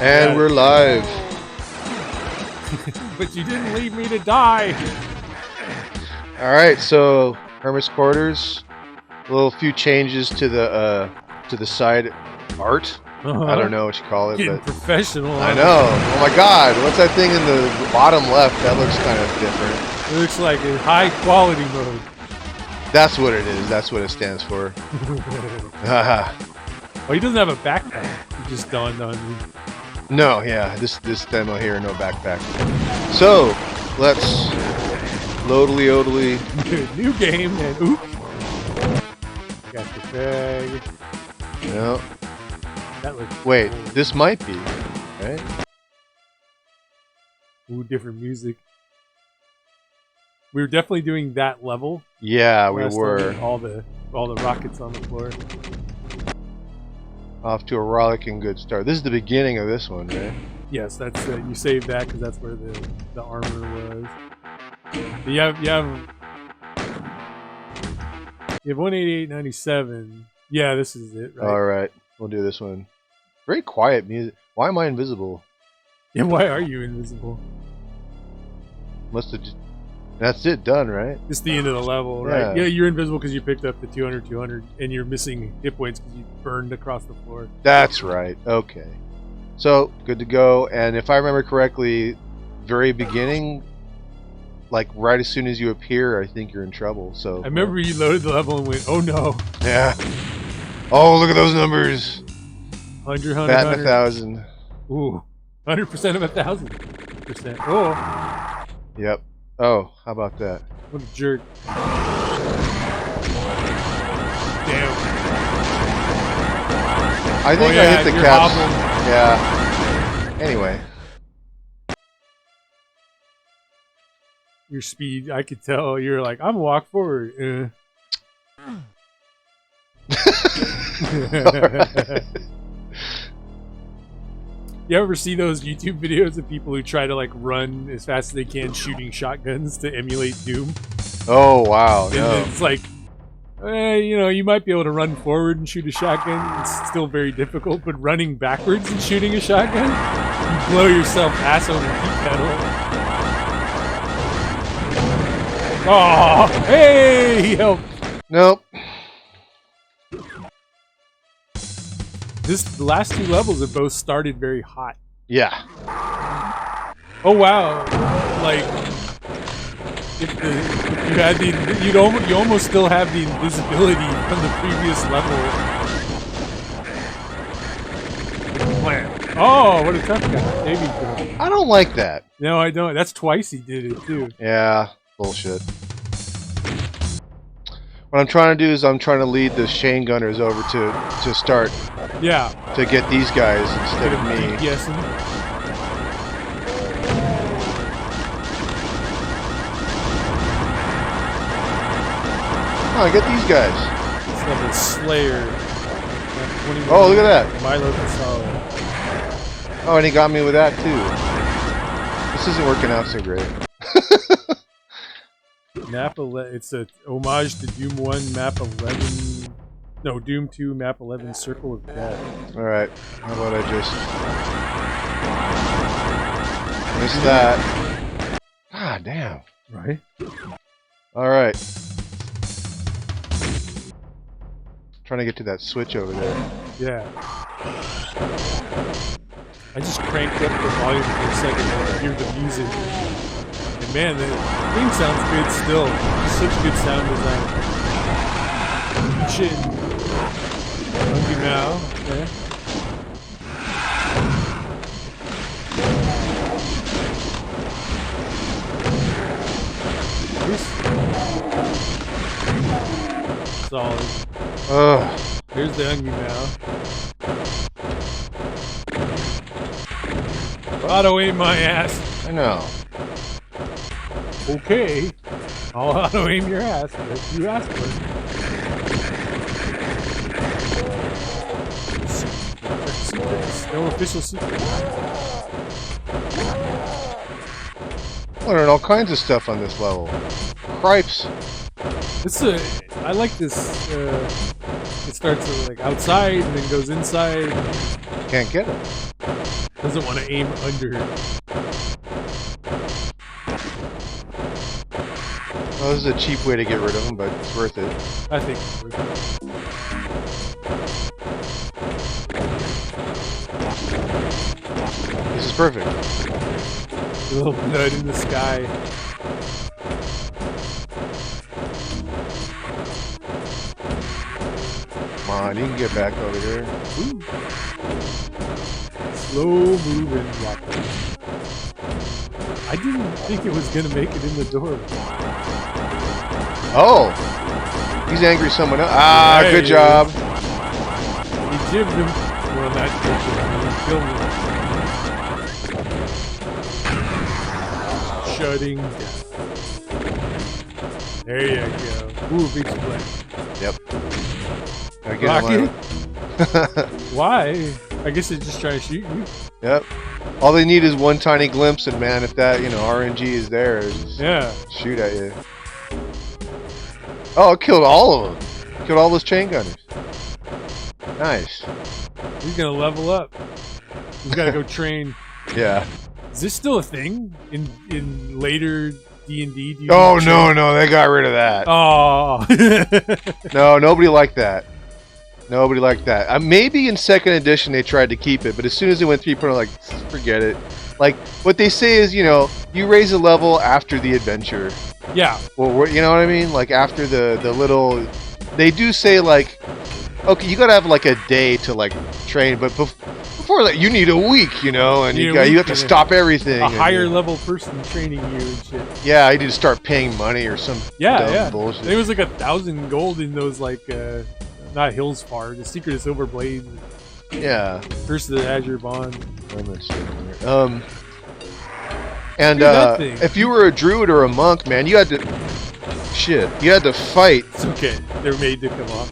And we're live. But you didn't leave me to die. Alright, so Hermits quarters. A little few changes to the side art. I don't know what you call it, Getting but professional. I know. Oh my god, what's that thing in the bottom left? That looks kind of different. It looks like a high quality mode. That's what it is. That's what it stands for. Haha. Oh, he doesn't have a backpack. It just dawned on me. No, yeah, this demo here, no backpack. So, let's loadly odely. New game and oop. Got the bag. No. That looks Wait, cool. this might be, right? Ooh, different music. We were definitely doing that level. Yeah, we last were. time, all the rockets on the floor. Off to a rollicking good start. This is the beginning of this one, right? Yes, that's you saved that because that's where the armor was. But you have 188.97. Yeah, this is it, right? All right, we'll do this one. Very quiet music. Why am I invisible? Yeah, why are you invisible? Must have. That's it, done, right? It's the end of the level, right? Yeah, you're invisible because you picked up the 200, and you're missing hit points because you burned across the floor. That's right. Okay. So, good to go. And if I remember correctly, very beginning, like right as soon as you appear, I think you're in trouble. So I remember you loaded the level and went, "Oh no!" Yeah. Oh, look at those numbers. 100, Batting 1,000. Ooh, 100% of 1,000%. Oh. Yep. Oh, how about that? What a jerk. Damn. I think I hit the caps. Yeah. Anyway. Your speed, I could tell. You're like, I'm walk forward. You ever see those YouTube videos of people who try to like run as fast as they can shooting shotguns to emulate Doom? Oh, wow. And No. it's like, you might be able to run forward and shoot a shotgun. It's still very difficult, but running backwards and shooting a shotgun, you blow yourself ass over the pedal. Oh, hey, he helped. Nope. The last two levels have both started very hot. Yeah. Oh wow! Like, if you had you almost still have the invisibility from the previous level. Oh, what a tough guy! Maybe. I don't like that. No, I don't. That's twice he did it too. Yeah. Bullshit. What I'm trying to do is I'm trying to lead the Shane Gunners over to start. Yeah. To get these guys instead of me. Yes. Oh, get these guys. It's level Slayer. Oh, look at that. Milo Casalo. Oh, and he got me with that too. This isn't working out so great. Map 11. It's a homage to Doom 1, Map 11. No, Doom 2, Map 11, Circle of Death. Alright, how about I just miss that? Ah, damn. Right? Alright. Trying to get to that switch over there. Yeah. I just cranked up the volume for a second to hear the music. And man, the game sounds good still. Such good sound design. Shit. Hungry Mao. Okay. Solid. Ugh. Here's the Hungry Mao. Auto aim my ass. I know. Okay. I'll auto aim your ass if you ask for it. No official secret. Learning all kinds of stuff on this level. Cripes. I like this. It starts like outside and then goes inside. Can't get it. Doesn't want to aim under. Well, this is a cheap way to get rid of them, but it's worth it. I think it's worth it. This is perfect. A little blood in the sky. Come on, you can get back over here. Ooh. Slow moving rocket. I didn't think it was gonna make it in the door. Oh! He's angry someone else. Ah, Hey. good job. He jibbed him. Well, not jibbed him. He killed him. Shutting down. There you go. Ooh, big split. Yep. Gotta get Rocket? him. Why? I guess they're just trying to shoot you. Yep. All they need is one tiny glimpse, and man, if that, RNG is there, just Yeah. shoot at you. Oh, it killed all of them. Killed all those chain gunners. Nice. He's gonna level up. He's gotta go train. Yeah. Is this still a thing in later D&D? Oh, no, they got rid of that. Oh. No, nobody liked that. Nobody liked that. Maybe in second edition they tried to keep it, but as soon as they went 3.0, like, forget it. Like, what they say is, you raise a level after the adventure. Yeah. Well, you know what I mean? Like, after the little... They do say, like, okay, you gotta have, like, a day to, like, train, but before that, you need a week, and you have to stop everything. A higher level person training you and shit. Yeah, you need to start paying money or some dumb bullshit. There was like 1,000 gold in those, like, not Hills Far, the Secret of Silver Blade. Yeah. Curse of the Azure Bond. And if you were a druid or a monk, man, you had to fight. It's okay. They're made to come off.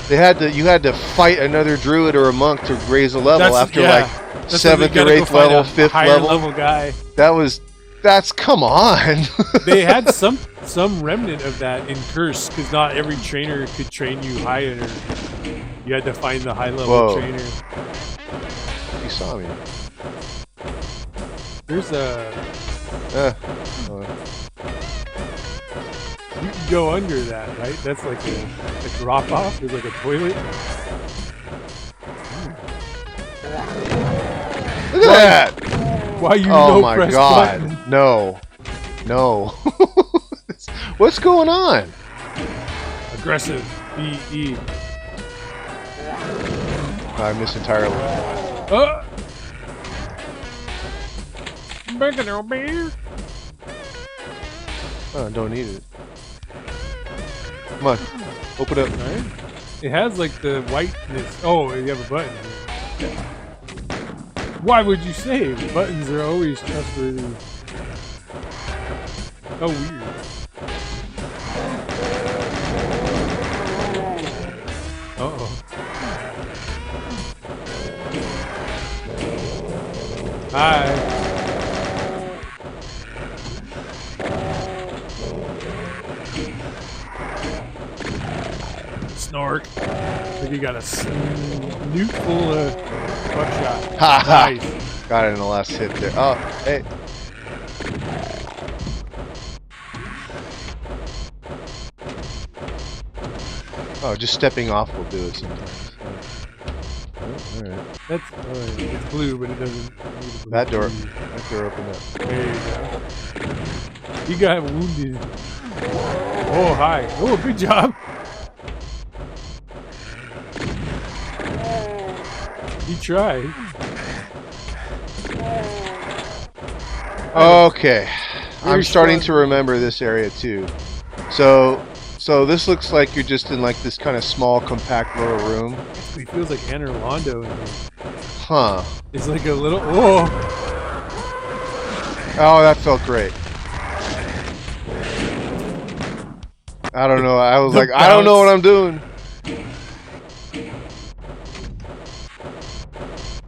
You had to fight another druid or a monk to raise a level after like That's 7th or 8th level, 5th level. Level guy. That's come on. They had some remnant of that in Curse, because not every trainer could train you higher. You had to find the high level trainer. You saw me. There's a. You can go under that, right? That's like a drop off. There's like a toilet. Look at that! Why you Oh no my press god! button? No. What's going on? Aggressive. B-E. I missed entirely. Bacon beer. Oh, don't need it. Come on, open up. Right. It has like the whiteness. Oh, you have a button here. Why would you save? Buttons are always trustworthy. Oh, weird. Uh-oh. Hi. Snork. Maybe you got a snoot full of buckshot. Ha ha! Nice. Got it in the last hit there. Oh, hey. Oh, just stepping off will do it sometimes. Oh, alright. That's it's blue, but it doesn't. That door opened up. There you go. You got wounded. Oh, hi. Oh, good job. You tried. Okay, I'm starting fun. to remember this area too. So this looks like you're just in like this kind of small, compact little room. It feels like Anor Londo in here. Huh. It's like a little. Oh! Oh, that felt great. I don't know. I was like, I don't know what I'm doing.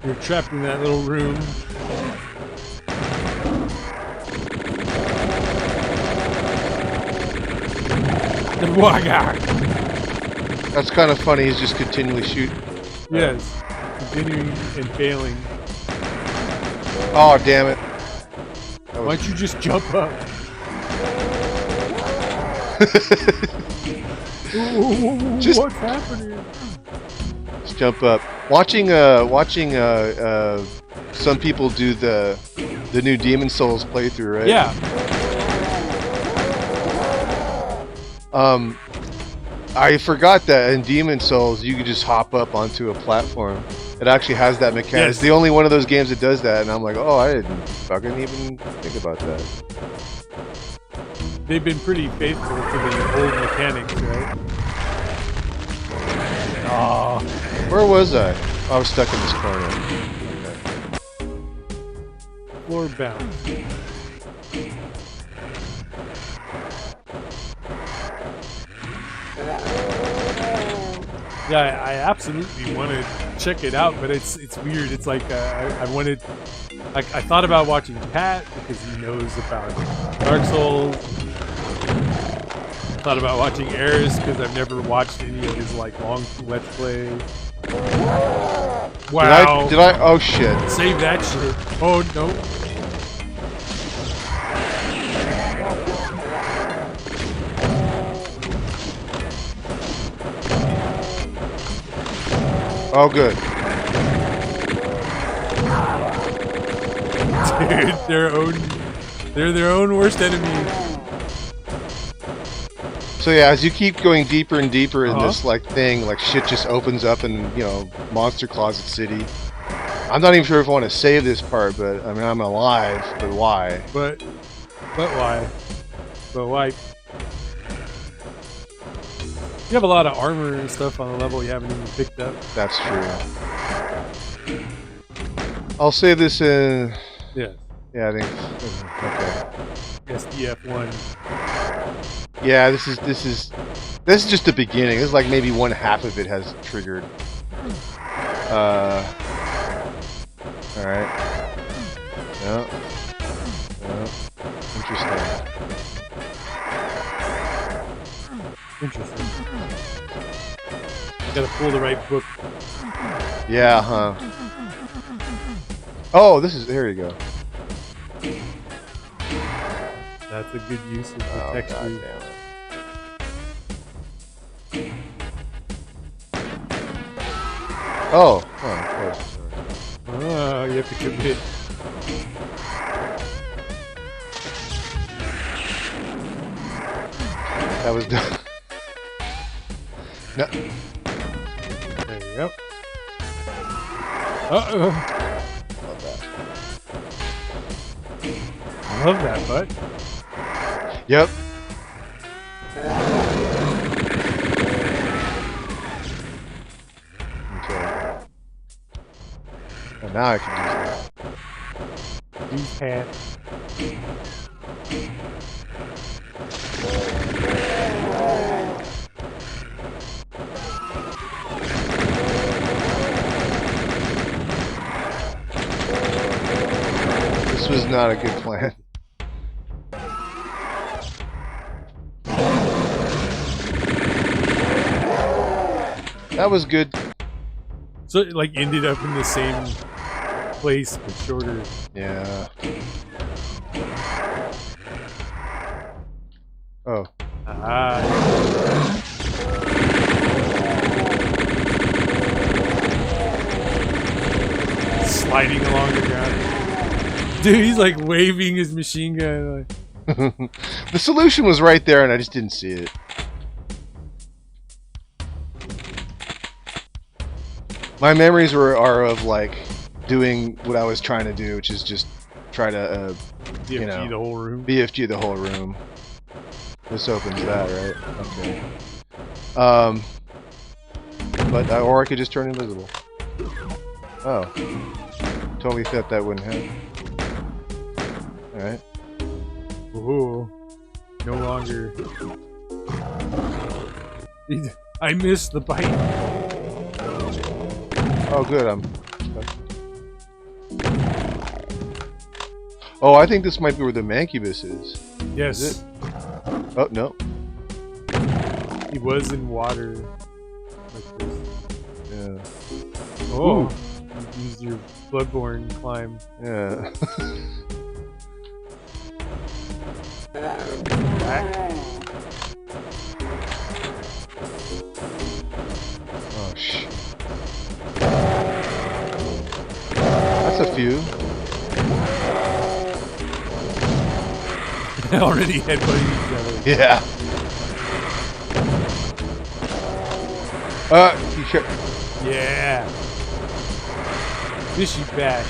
You're trapped in that little room. That's kind of funny. He's just continually shooting. Yes. continuing and failing. Oh, damn it. Why don't you just jump up? Just what's happening? Just jump up. Watching some people do the new Demon Souls playthrough, right? Yeah. I forgot that in Demon Souls you could just hop up onto a platform. It actually has that mechanic. Yes. It's the only one of those games that does that, and I'm like, oh, I didn't fucking even think about that. They've been pretty faithful to the old mechanics, right? Oh. Where was I? Oh, I was stuck in this corner. Okay. Floor bound. Yeah, I absolutely want to check it out, but it's weird. It's like I wanted, I thought about watching Pat because he knows about Dark Souls. I thought about watching Eris because I've never watched any of his like long Let's Plays. Wow! Did I? Oh shit! Save that shit! Oh no! Oh good. Dude, they're their own worst enemy. So yeah, as you keep going deeper and deeper in this like thing, like shit just opens up in, you know, Monster Closet City. I'm not even sure if I want to save this part, but I mean I'm alive, but why? But why? But why? You have a lot of armor and stuff on the level you haven't even picked up. That's true. I'll save this in. Yeah. Yeah, I think. Okay. SDF1. Yeah, this is just the beginning. This is like maybe one half of it has triggered. All right. No. No. Interesting. Interesting. Gotta pull the right book. Yeah, huh. Oh, this is. There you go. That's a good use of the texture. God damn it. Oh, of course. Oh, you have to commit. That was done. No. There you go. Uh-oh. Love that. I love that, bud. Yep. Okay. And now I can use that. Use hat. This was not a good plan. That was good. So it like ended up in the same place but shorter. Yeah. Oh. Ah. Sliding along the ground. Dude, he's like waving his machine gun. Like. The solution was right there and I just didn't see it. My memories are of like doing what I was trying to do, which is just try to BFG you know, the whole room. BFG the whole room. This opens that, right? Okay. But or I could just turn invisible. Oh, totally thought that wouldn't happen. All right. Ooh, no longer. I missed the bite. Oh, good. Oh, I think this might be where the Mancubus is. Yes. Is it? Oh no. He was in water. Like this. Yeah. Oh. Ooh. is your Bloodborne climb. Yeah. Back. Oh shit. That's a few. Already headbutting each other. Yeah. You should. Yeah. Fishy bash.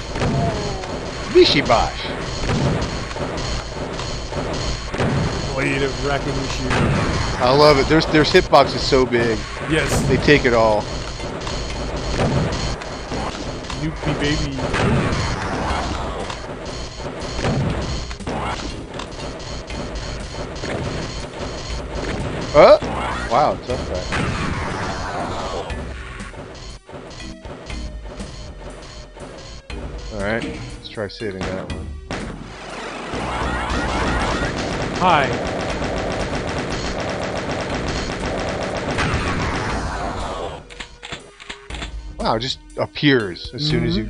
Bishi Bosh. Blade of Recognition. I love it. Their hitbox is so big. Yes. They take it all. Nuke me, baby. Wow, tough guy. Alright, let's try saving that one. Hi. Wow, it just appears as soon as you...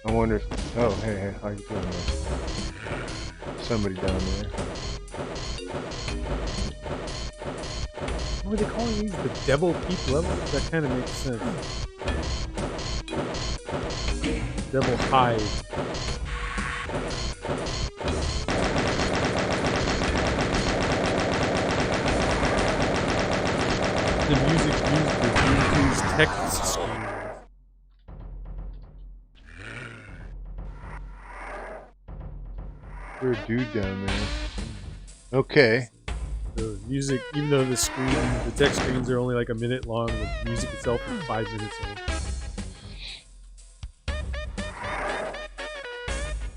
I wonder if... Oh, hey, how you doing, man? Somebody down there. What are they calling these? The Devil Peak levels? That kind of makes sense. Devil High. The music used for Bluetooth text screens. There's a dude down there. Okay. The music, even though the text screens are only like a minute long, the music itself is 5 minutes long.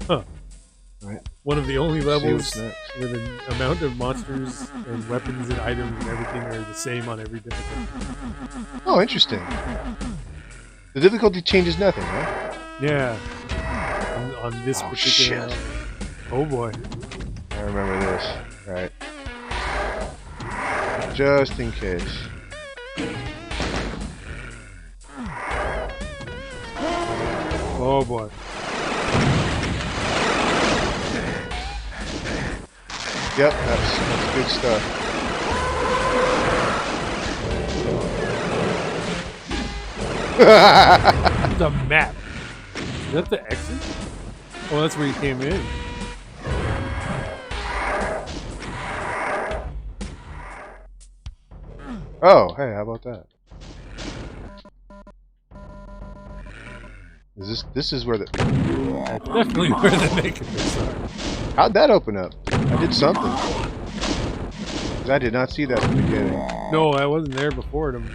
Huh. Right. One of the only levels next. where the amount of monsters and weapons and items and everything are the same on every difficulty. Oh, interesting. The difficulty changes nothing, huh? Yeah. On this particular... Shit. Oh boy. I remember this. Right. Just in case. Oh boy. Yep, that's good stuff. The map. Is that the exit? Oh, that's where you came in. Oh, hey, how about that? This is where the... That's definitely where the nakedness are. How'd that open up? I did something. 'Cause I did not see that at the beginning. No, I wasn't there before them.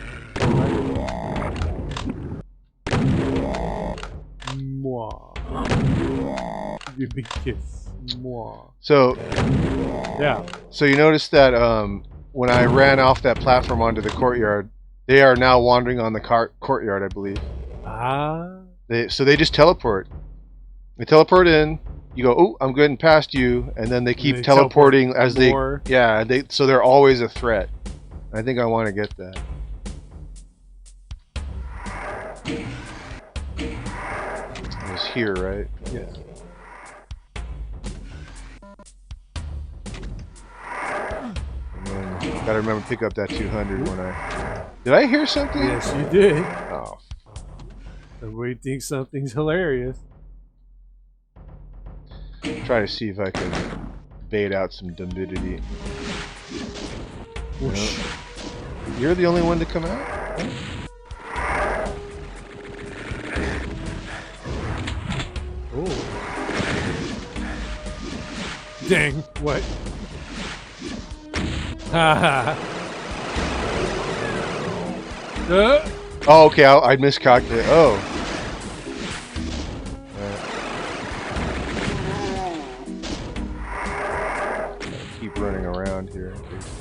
Mwah. Give me a big kiss. Mwah. So... Yeah. So you noticed that when I ran off that platform onto the courtyard, they are now wandering on the courtyard, I believe. Ah. So they just teleport. They teleport in. You go, oh, I'm getting past you, and then they keep teleporting as more. So they're always a threat. I think I want to get that. It was here, right? Yeah. And then gotta remember to pick up that 200 when I... Did I hear something? Yes, you did. Oh. Somebody thinks something's hilarious. Try to see if I can bait out some dumbidity. No. You're the only one to come out? Oh. Dang, what? Haha. Oh, okay, I miscalculated. Oh. Keep running around here.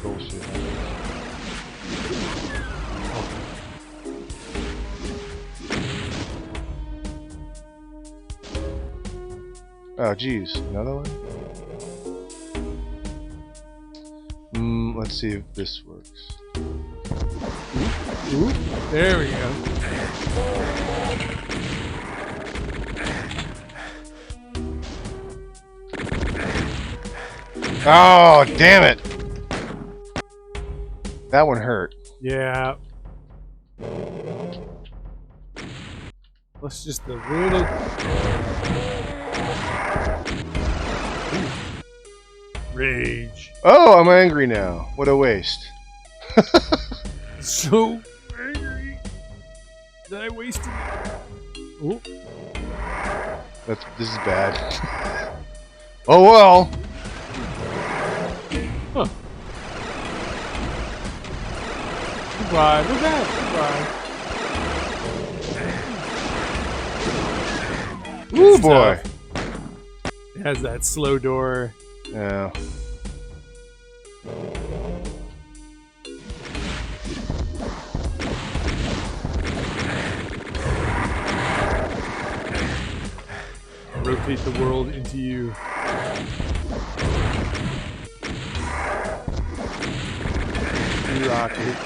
Bullshit. Oh, geez. Another one? Let's see if this works. Ooh, there we go. Oh, damn it! That one hurt. Yeah. Let's just avoid it. Rage. Oh, I'm angry now. What a waste. So angry that I wasted it. Oh. This is bad. Oh well. Huh. Goodbye. We're back. Goodbye. Ooh boy. It has that slow door. Yeah. Rotate the world into you. You rock it.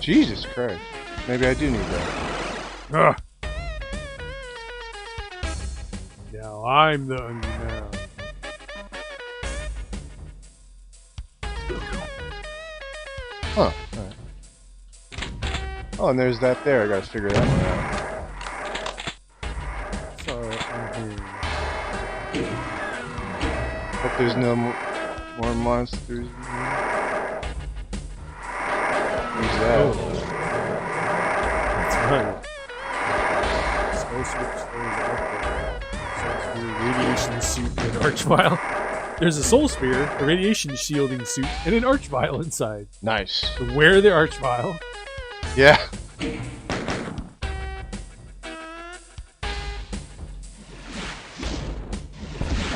Jesus Christ. Maybe I do need that. Now I'm the underground. Huh. Alright. Oh, and there's that there. I gotta figure that one out. So, Hope there's no more monsters in here. Who's that? oh. That's right. Soul switch stays up there. Soul sphere, radiation suit, and arch vial. There's a soul sphere, a radiation shielding suit, and an arch vial inside. Nice. So wear the arch vial. Yeah.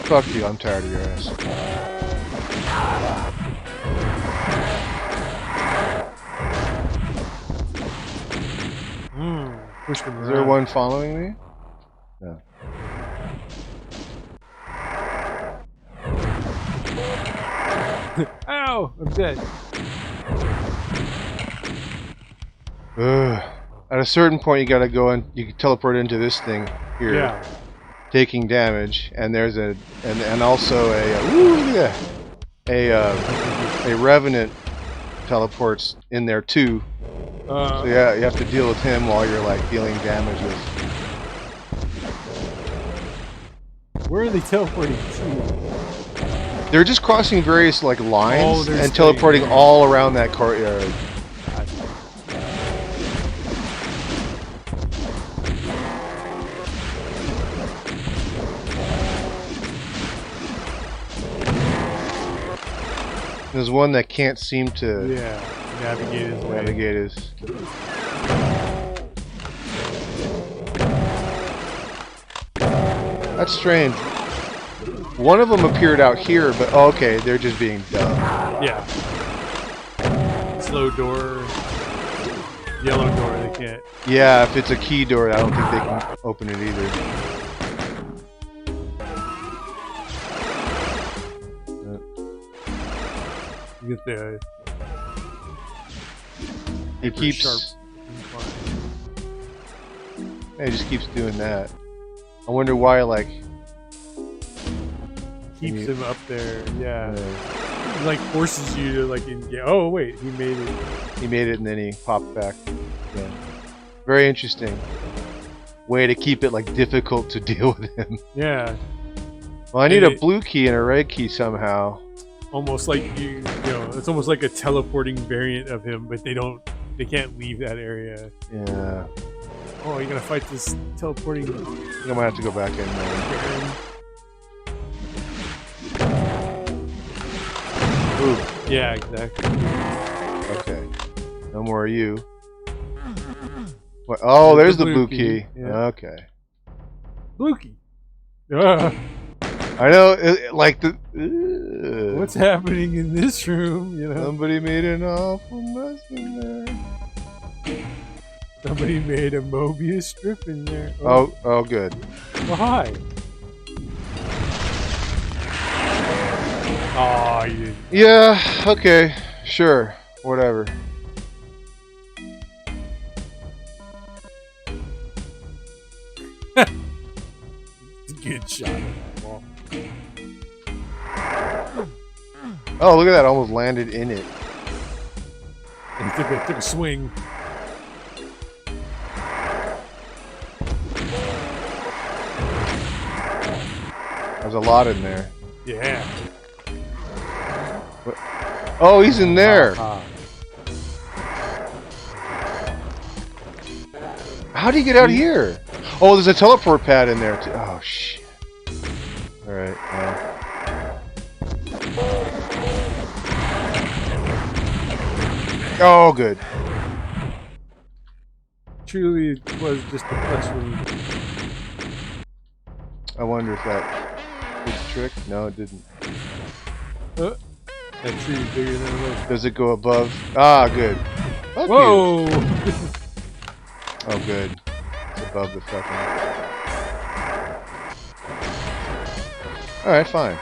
Fuck you, I'm tired of your ass. Push them Is there around. one following me? No. Ow! I'm dead. Ugh. At a certain point, you gotta go and you can teleport into this thing here, Yeah. taking damage, and there's a and also a ooh, look at that. A revenant teleports in there too. So yeah, you have to deal with him while you're like dealing damage with. Where are they teleporting to? They're just crossing various like lines they're and teleporting staying- all around that courtyard. There's one that can't seem to Yeah, navigate his way. navigate his. That's strange. One of them appeared out here, but oh, okay, they're just being dumb. Yeah. Slow door. Yellow door, they can't. Yeah, if it's a key door, I don't think they can open it either. You get the. He keeps. sharp. Yeah, he just keeps doing that. I wonder why, like. Keeps him up there, yeah. uh, He, like, forces you to, like, engage. Oh, wait, he made it. he made it and then he popped back. Yeah. Very interesting. Way to keep it, like, difficult to deal with him. Yeah. Well, I need And a blue key and a red key somehow. Almost like you know, it's almost like a teleporting variant of him, but they can't leave that area. Yeah. Oh, you're gonna fight this teleporting I think I might have to go back in there. Baron. Ooh. Yeah, exactly. Okay. No more of you. What? Oh, there's the blue key. Yeah. Okay. Blue key. Ah, I know, like the. what's happening in this room? You know. Somebody made an awful mess in there. Somebody made a Mobius strip in there. Oh, good. Oh, hi. Oh, you didn't. Yeah, okay. Sure. Whatever. Good shot. Oh, look at that. Almost landed in it. And took a swing. There's a lot in there. Yeah. What? Oh, he's in there. How do you get out here? Oh, there's a teleport pad in there too. Oh shit. All right. Oh, good. Truly, it was just a flesh wound. I wonder if that did the trick. No, it didn't. That tree is bigger than it looks. Does it go above? Ah, good. Fuck Whoa! you. Oh, good. It's above the fucking. All right, fine.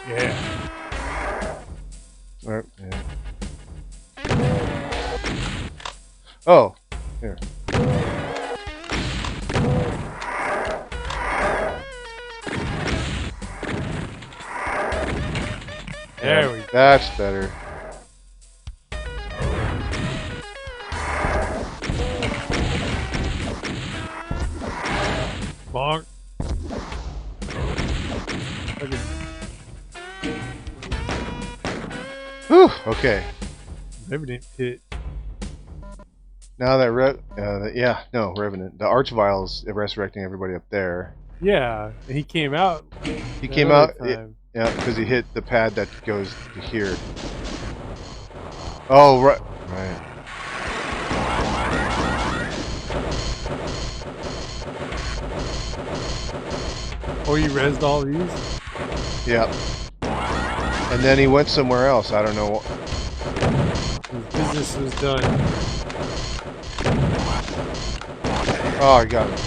Yeah. All right. Yeah. Oh, here. There we go. That's better. Bonk. Whew, okay. Revenant pit. Now that Revenant. The Archvile's resurrecting everybody up there. Yeah, and he came out. He came out, time. yeah, because he hit the pad that goes to here. Oh, right. Right. Oh, you rezzed all these? Yep. And then he went somewhere else. I don't know. His business was done. Oh, I got him.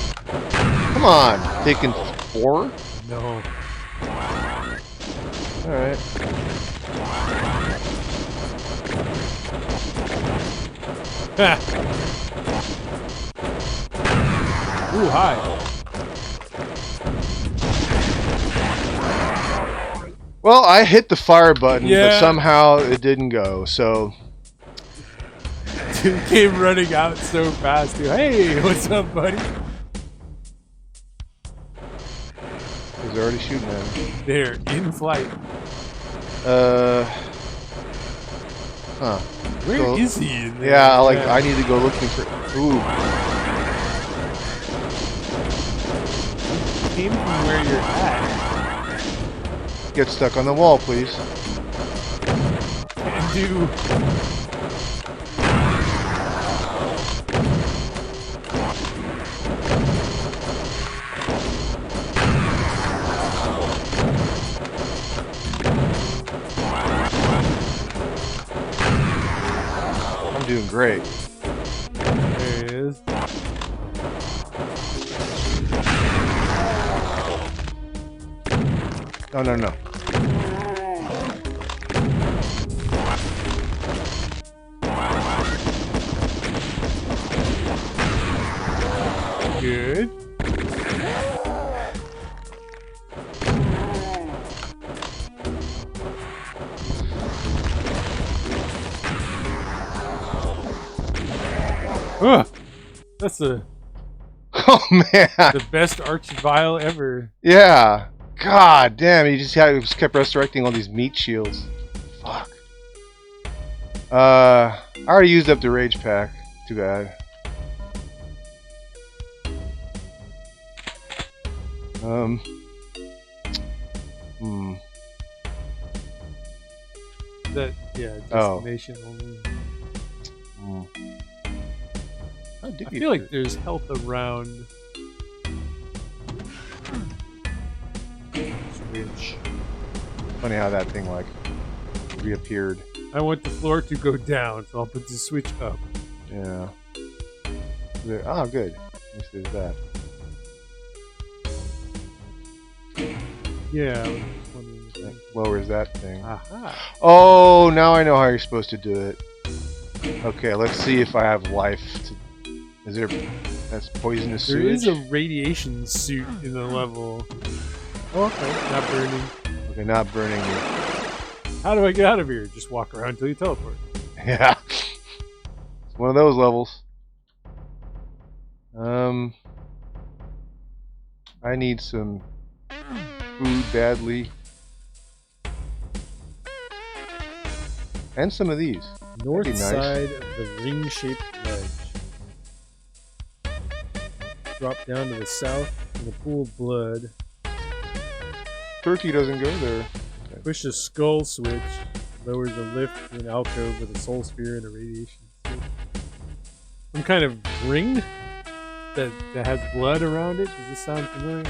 Come on. Taking 4? No. Alright. Ha! Ooh, hi. Well, I hit the fire button, Yeah. but somehow it didn't go, so... Dude came running out so fast, dude. Hey, what's up, buddy? He's already shooting at him. They're in flight. Huh. Where is he in there? Yeah, I need to go looking for... Ooh. He came from where you're at. Get stuck on the wall, please. And do... I'm doing great. There he is. No, no, no. Good. Ugh. That's the Oh, man. best Archvile ever. Yeah. God damn, he just kept resurrecting all these meat shields. Fuck. I already used up the rage pack. Too bad. That, yeah, destination only. How did I you feel like there's health around. switch. Funny how that thing like reappeared. I want the floor to go down, so I'll put the switch up. Yeah. There. Oh, good. At least there's that. Yeah. I was just wondering. That lowers that thing. Aha. Oh, now I know how you're supposed to do it. Okay, let's see if I have life. Is there? That's poisonous There sewage. is a radiation suit in the level. Oh, okay. Not burning. Okay, not burning me. How do I get out of here? Just walk around until you teleport. Yeah. It's one of those levels. I need some food badly. And some of these. North That'd be nice. side of the ring-shaped ledge. Drop down to the south in the pool of blood. Turkey doesn't go there. Push the skull switch. Lowers the lift to an alcove with a soul spear and a radiation suit. Some kind of ring that has blood around it. Does this sound familiar?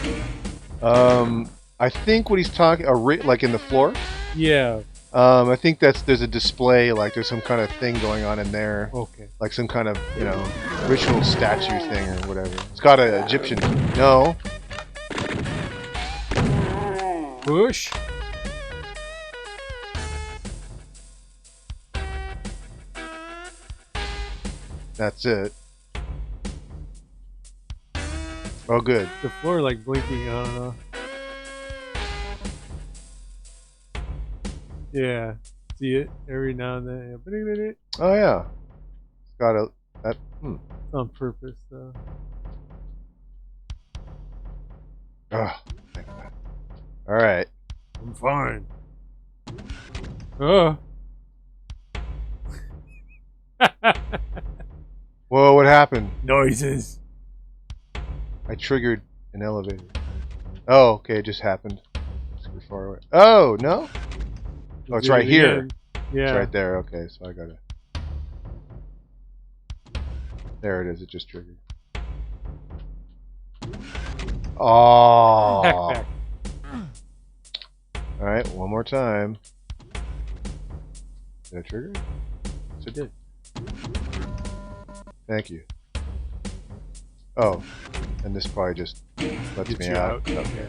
I think what he's talking, like in the floor. Yeah. I think there's a display, like there's some kind of thing going on in there, Okay. like some kind of ritual statue thing or whatever. It's got an Egyptian. No. Push. That's it. Oh, good. The floor like blinking. I don't know. Yeah. See it every now and then. Yeah. Oh yeah. It's got a that. On purpose, though. Oh, thank God. All right. I'm fine. Oh. Whoa! What happened? Noises. I triggered an elevator. Oh, okay. It just happened. Super far away. Oh no. Oh, it's right here. Yeah. It's right there. Okay, so I gotta. There it is. It just triggered. Oh. Heck back. All right, one more time. Did I trigger? Yes, it did. Thank you. Oh, and this probably just lets Gets me you out. Okay.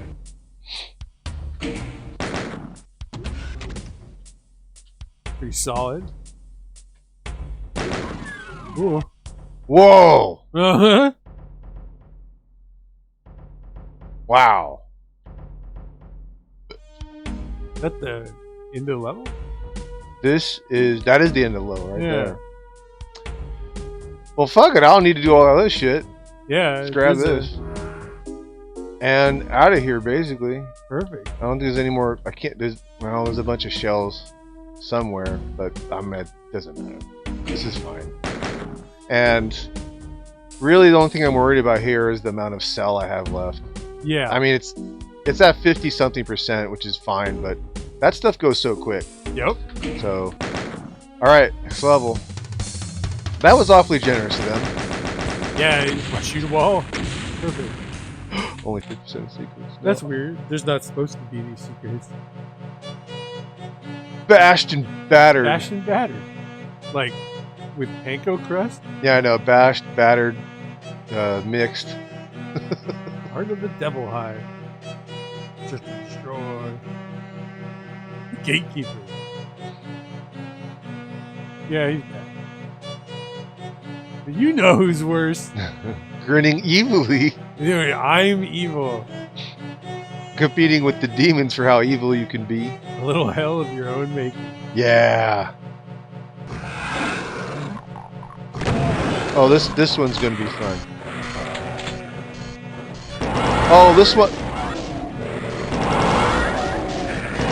Pretty solid. Ooh. Whoa! Uh-huh. Wow. Is that the end of the level? That is the end of the level right Yeah. there. Well, fuck it. I don't need to do all this shit. Yeah. Let's grab there's this. And out of here, basically. Perfect. I don't think there's any more. I can't. There's a bunch of shells somewhere, but it doesn't matter. This is fine. And really, the only thing I'm worried about here is the amount of cell I have left. Yeah. I mean, it's at 50-something%, which is fine, but that stuff goes so quick. Yep. So, all right, next level. That was awfully generous of them. Yeah. Shoot a wall. Perfect. Only 50% secrets. That's weird. There's not supposed to be these secrets. Bashed and battered. Bashed and battered. Like, with panko crust? Yeah, I know. Bashed, battered, mixed. Heart of the Devil Hive. Just destroy. The Gatekeeper. Yeah, he's bad. But you know who's worse. Grinning evilly. Anyway, I'm evil. Competing with the demons for how evil you can be. A little hell of your own making. Yeah. Oh, this one's gonna be fun. Oh, this one.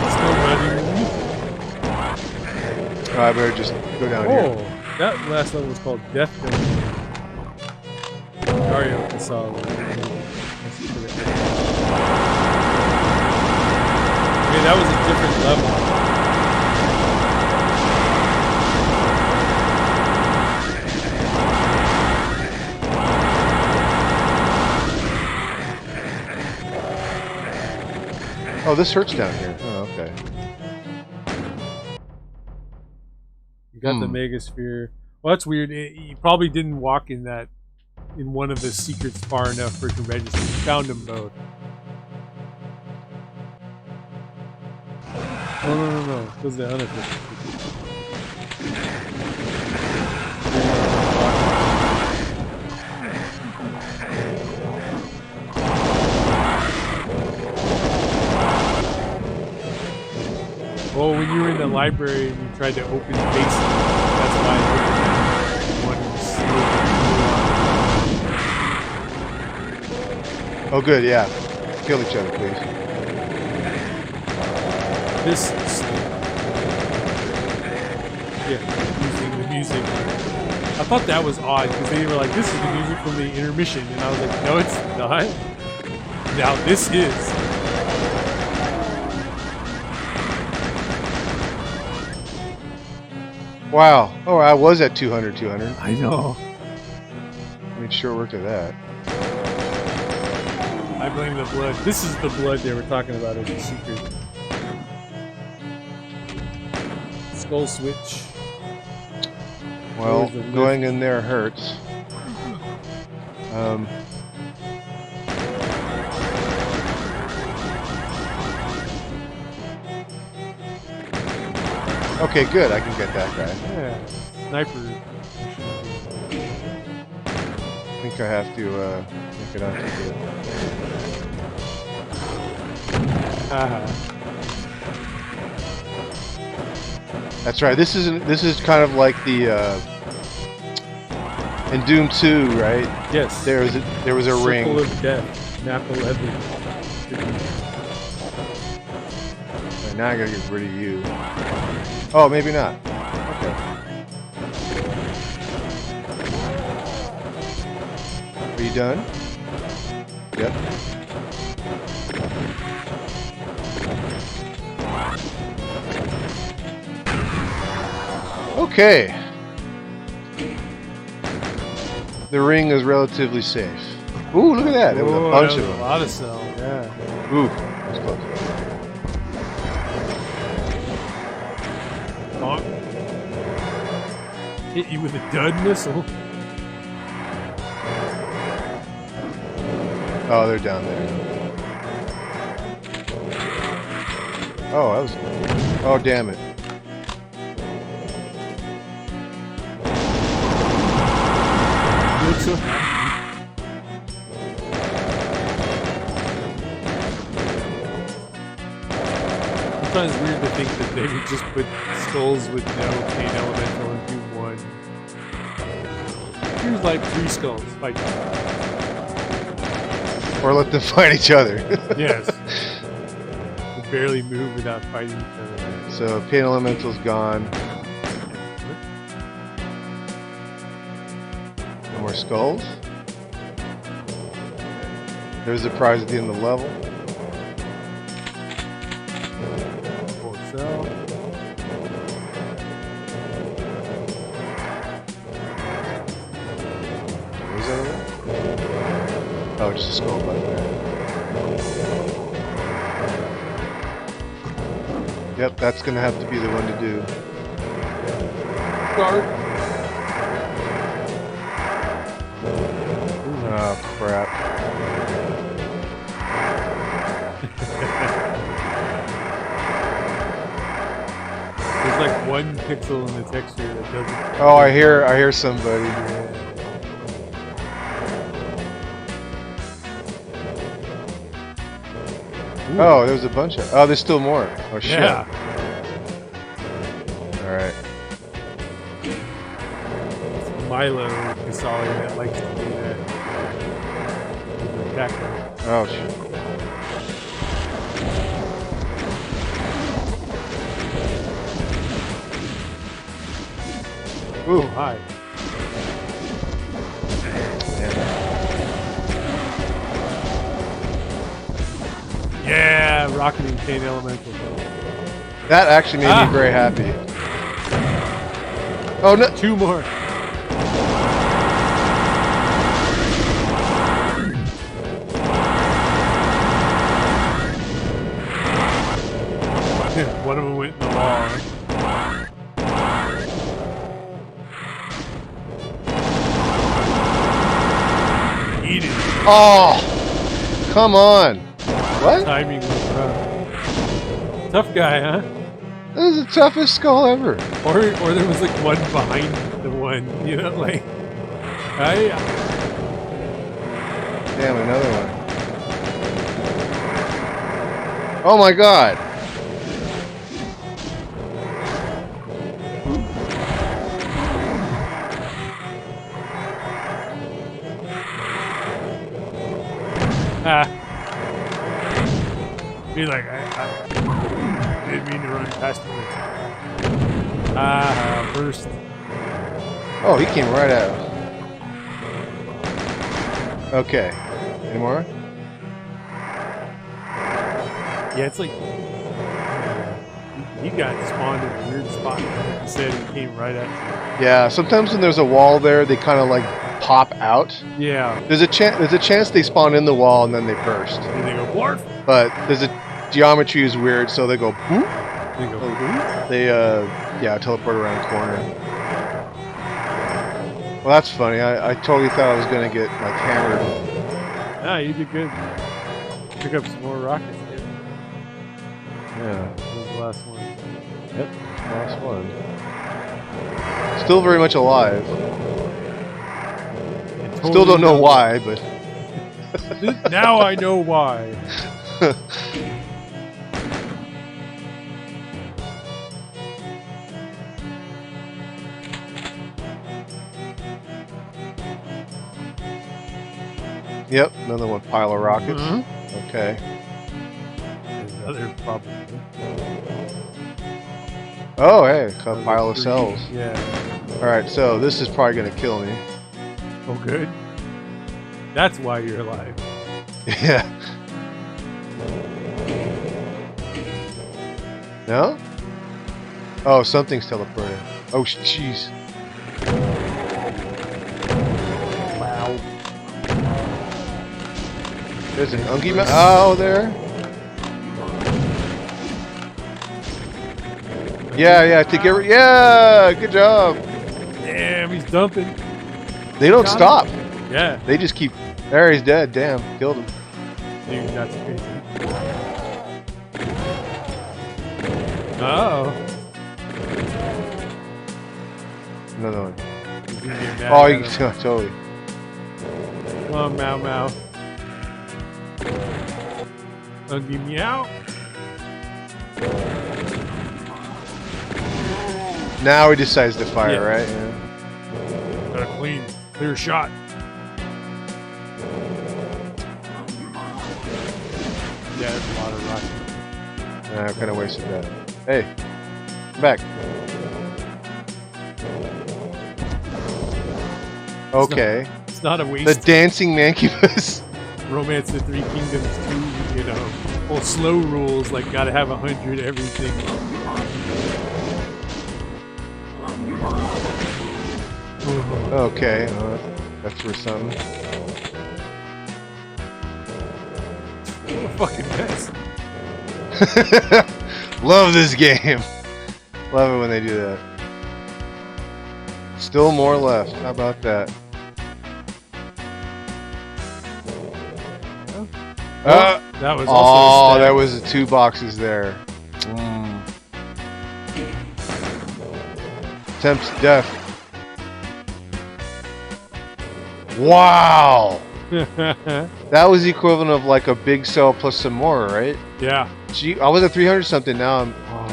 Still running. Oh, I better just go down here. That last level was called Death Domain. Dario Casal. Okay, that was a different level. Oh, this hurts down here. Oh, okay. You got the Megasphere. Well, that's weird. You probably didn't walk in one of the secrets far enough for it to register. You found them both. Oh, no. Those are the unofficial secrets. Well, when you were in the library and you tried to open the basement, that's why I opened that. Oh, good, yeah. Kill each other, please. This using the music. I thought that was odd because they were like, this is the music from the intermission. And I was like, no, it's not. Now this is. Wow. Oh, I was at 200. I know. I made short work of that. I blame the blood. This is the blood they were talking about as a secret. Skull switch. Well, going in there hurts. Okay, good. I can get that guy. Yeah, sniper. I think I have to make it onto the. That's right. This is kind of like the in Doom 2, right? Yes. There was a ring. Circle of Death. Map 11. Right, now I gotta get rid of you. Oh, maybe not. Okay. Are you done? Yep. Okay. The ring is relatively safe. Ooh, look at that. There was a bunch of them. A lot of cells, yeah. Ooh, that's close. Hit you with a dud missile. Oh, they're down there. Oh, that was. Oh, damn it. Sometimes it's weird to think that they would just put skulls with no pain elemental into one. Here's like 3 skulls fight. Or let them fight each other. Yes. They barely move without fighting each other. So pain elemental's gone. No more skulls. There's a prize at the end of the level. Cell. Is that it? Oh, just a skull back there. Yep, that's gonna have to be the one to do. Guard. Oh, crap. There's like one pixel in the texture that doesn't. Oh, I hear somebody. Ooh. Oh, there's a bunch of. Oh, there's still more. Oh shit. Yeah. All right. It's Milo Casali that likes to do that. The background. Oh shit. Ooh, Oh, hi. Yeah, rocketing pain elemental. that actually made me very happy. Oh no! 2 more. Oh, come on. What? Timing was rough. Tough guy, huh? This is the toughest skull ever. Or there was like one behind the one, you know, like. Damn, another one. Oh my god. Be like, I didn't mean to run past him. First. Oh, he came right at us. Okay. Any more? Yeah, it's like he got spawned in a weird spot. Like you said, he came right at Yeah, sometimes when there's a wall there, they kind of like pop out. you. Yeah. There's a chance they spawn in the wall and then they burst. And they go, barf! But there's a geometry is weird, so they go boop. They go, boop. They yeah, teleport around the corner. Well, that's funny. I totally thought I was gonna get like hammered. Ah, you did good. Pick up some more rockets, dude. Yeah, That was the last one. yep, last one. Still very much alive. Still don't know why, but Now I know why. yep, another one pile of rockets. Mhm. Okay. Another problem. Oh, hey, a pile of cells. Yeah. All right, so this is probably gonna kill me. Oh, good. That's why you're alive. Yeah. No? Oh, something's teleported. Oh, jeez. Wow. There's an Ungi Ma- Oh, there. Yeah, to get. Yeah, good job. Damn, he's dumping. They don't stop. Yeah. They just keep. There, he's dead. Damn, killed him. Dude, that's crazy. Uh-oh. Another one. He's gonna get mad Oh, at you him. can totally. Come on, Mau Mau. Ugly meow. Now he decides to fire, Yeah. right? Yeah. Got a clear shot. Yeah, there's a lot of rockets. I kind of wasted that. Hey, come back. Okay. It's not a waste. The dancing mancubus. Romance of the Three Kingdoms 2, you know. Well, slow rules, like gotta have 100 everything. Okay, that's for something. What a fucking mess. Love this game. Love it when they do that. Still more left. How about that? That was also a that was the 2 boxes there. Attempts death. Wow! That was the equivalent of like a big cell plus some more, right? Yeah. Gee, I was at 300 something. Now I'm. Oh.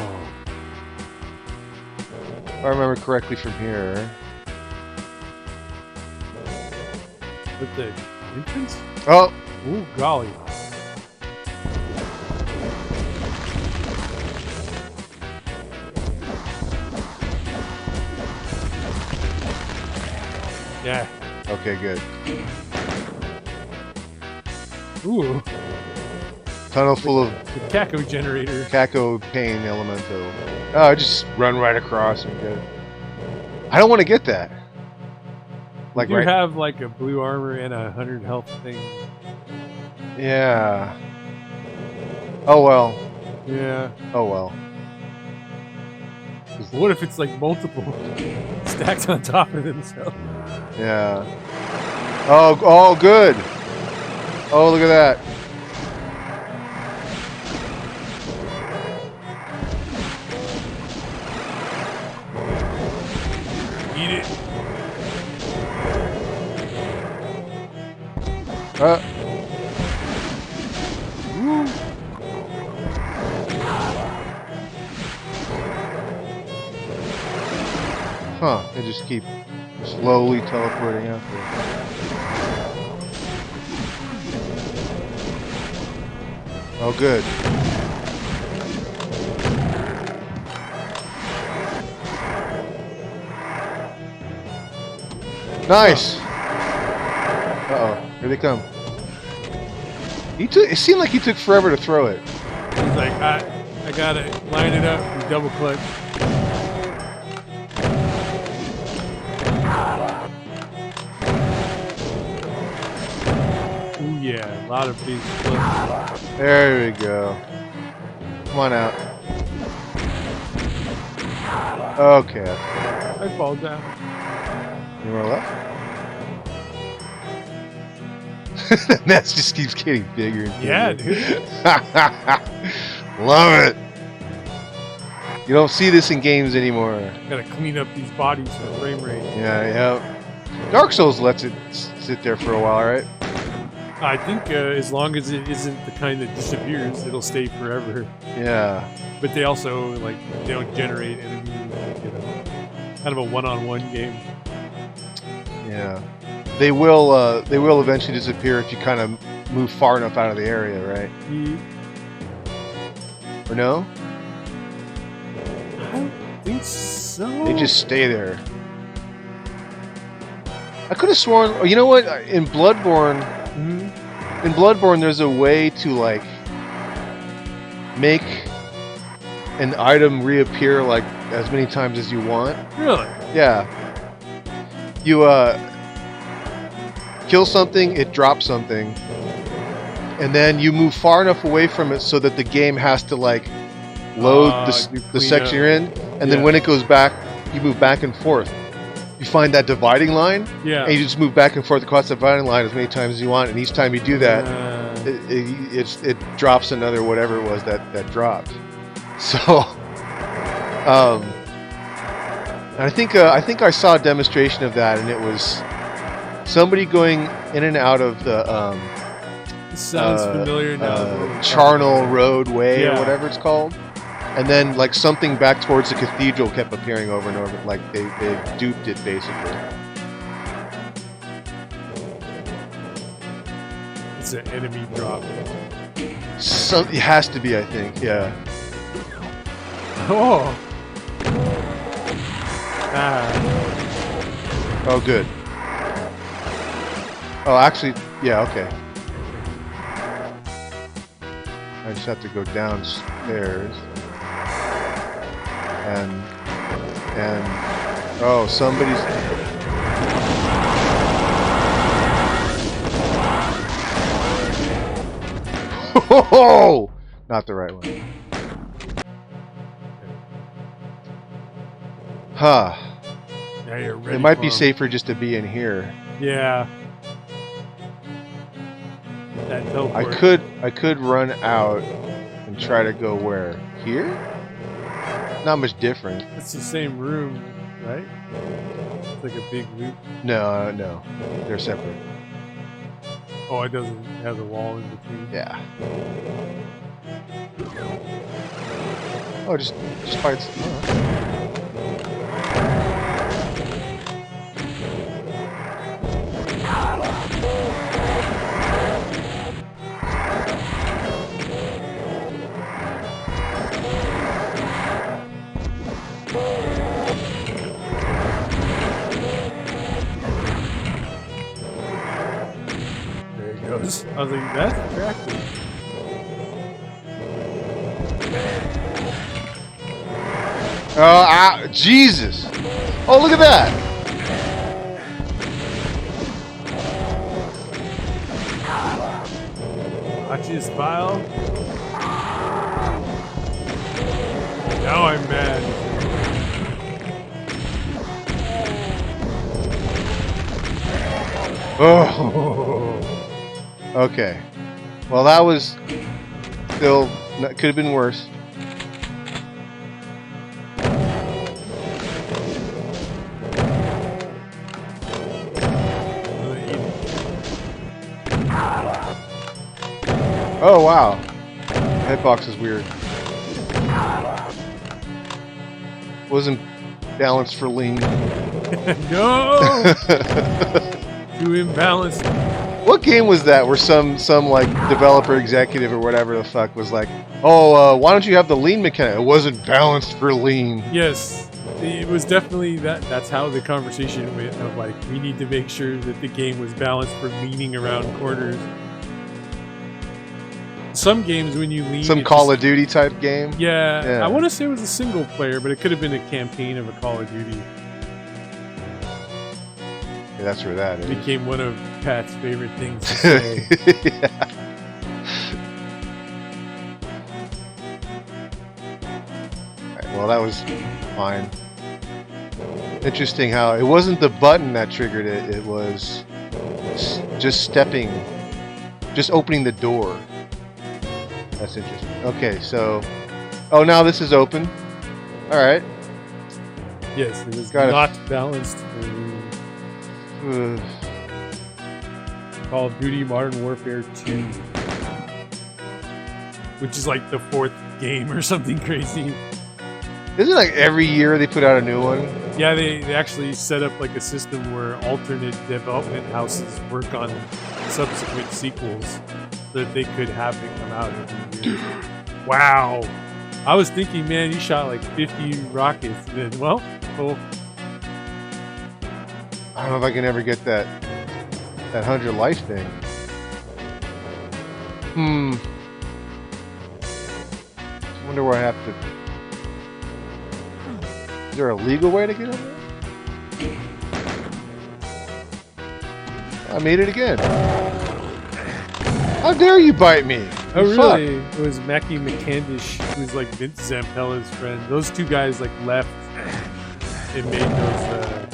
If I remember correctly from here. With the entrance? Oh! Ooh, golly. Yeah. Okay, good. Ooh. Tunnel full of The Caco generator. Caco Pain Elemental. Oh, I just run right across and get it. I don't want to get that. Like you right. have like a blue armor and a 100 health thing. Yeah. Oh well. Yeah. Oh well. What if it's like multiple stacked on top of themselves? Yeah. Oh, good. Oh, look at that. Eat it. Woo. Huh. They just keep slowly teleporting out there. Oh, good. Nice. Uh-oh. Here they come. It seemed like he took forever to throw it. He's like, I gotta line it up and double clutch. Ooh yeah, a lot of big flips. There we go. Come on out. Okay. I fall down. Any more left? The mess just keeps getting bigger and bigger. Yeah, dude. Love it. You don't see this in games anymore. Gotta clean up these bodies for the frame rate. Yeah. Dark Souls lets it sit there for a while, right? I think as long as it isn't the kind that disappears, it'll stay forever. Yeah. But they also they don't generate enemies, kind of a one-on-one game. Yeah. They will eventually disappear if you kind of move far enough out of the area, right? Or no? I don't think so. They just stay there. I could have sworn. Oh, you know what? In Bloodborne, there's a way to like make an item reappear like as many times as you want. Really? Yeah. You kill something, it drops something, and then you move far enough away from it so that the game has to like load the section you're in, and then when it goes back, you move back and forth. You find that dividing line, and you just move back and forth across the dividing line as many times as you want, and each time you do that, it drops another whatever it was that dropped. So, I think I saw a demonstration of that, and it was somebody going in and out of the sounds familiar now. Charnel Roadway or whatever it's called, and then like something back towards the cathedral kept appearing over and over, like they duped it basically. It's an enemy drop. It has to be, I think. Yeah. Oh. Oh, good. Oh, actually, yeah, okay. I just have to go downstairs. And oh, somebody's... Oh! Not the right one. Huh. Now you're ready. It might be safer just to be in here. Yeah. That teleport. I could run out and try to go where? Here? Not much different. It's the same room, right? It's like a big loop. No, they're separate. Oh, it doesn't have the wall in between. Yeah. Oh, just fights. There he goes. I was like, that's attractive. Oh, Jesus! Oh, look at that! Watch his file. Now I'm mad. Oh! Okay. Well, that was still could have been worse. Oh wow, hitbox is weird. Wasn't balanced for lean. No! Too imbalanced. What game was that where some like developer executive or whatever the fuck was like, oh, why don't you have the lean mechanic? It wasn't balanced for lean. Yes, it was definitely that. That's how the conversation went. Of like, we need to make sure that the game was balanced for leaning around corners. Some games when you lean, some Call of Duty type game. Yeah, I want to say it was a single player, but it could have been a campaign of a Call of Duty. Yeah, that's where that is. It became one of Pat's favorite things to say. Yeah. Right, well, that was fine. Interesting how it wasn't the button that triggered it. It was just stepping, just opening the door. That's interesting. Okay, so... Oh, now this is open. Alright. Yes, it was not balanced. Call of Duty Modern Warfare 2. Which is like the 4th game or something crazy. Isn't it like every year they put out a new one? Yeah, they actually set up like a system where alternate development houses work on subsequent sequels so that they could have it come out every year. Wow. I was thinking, man, you shot like 50 rockets. And then, well, cool. I don't know if I can ever get that 100 life thing. I wonder where I have to... Is there a legal way to get in there? I made it again. How dare you bite me? Oh, You really? fuck. It was Mackie McCandish, who's like Vince Zampella's friend. Those two guys like left and made those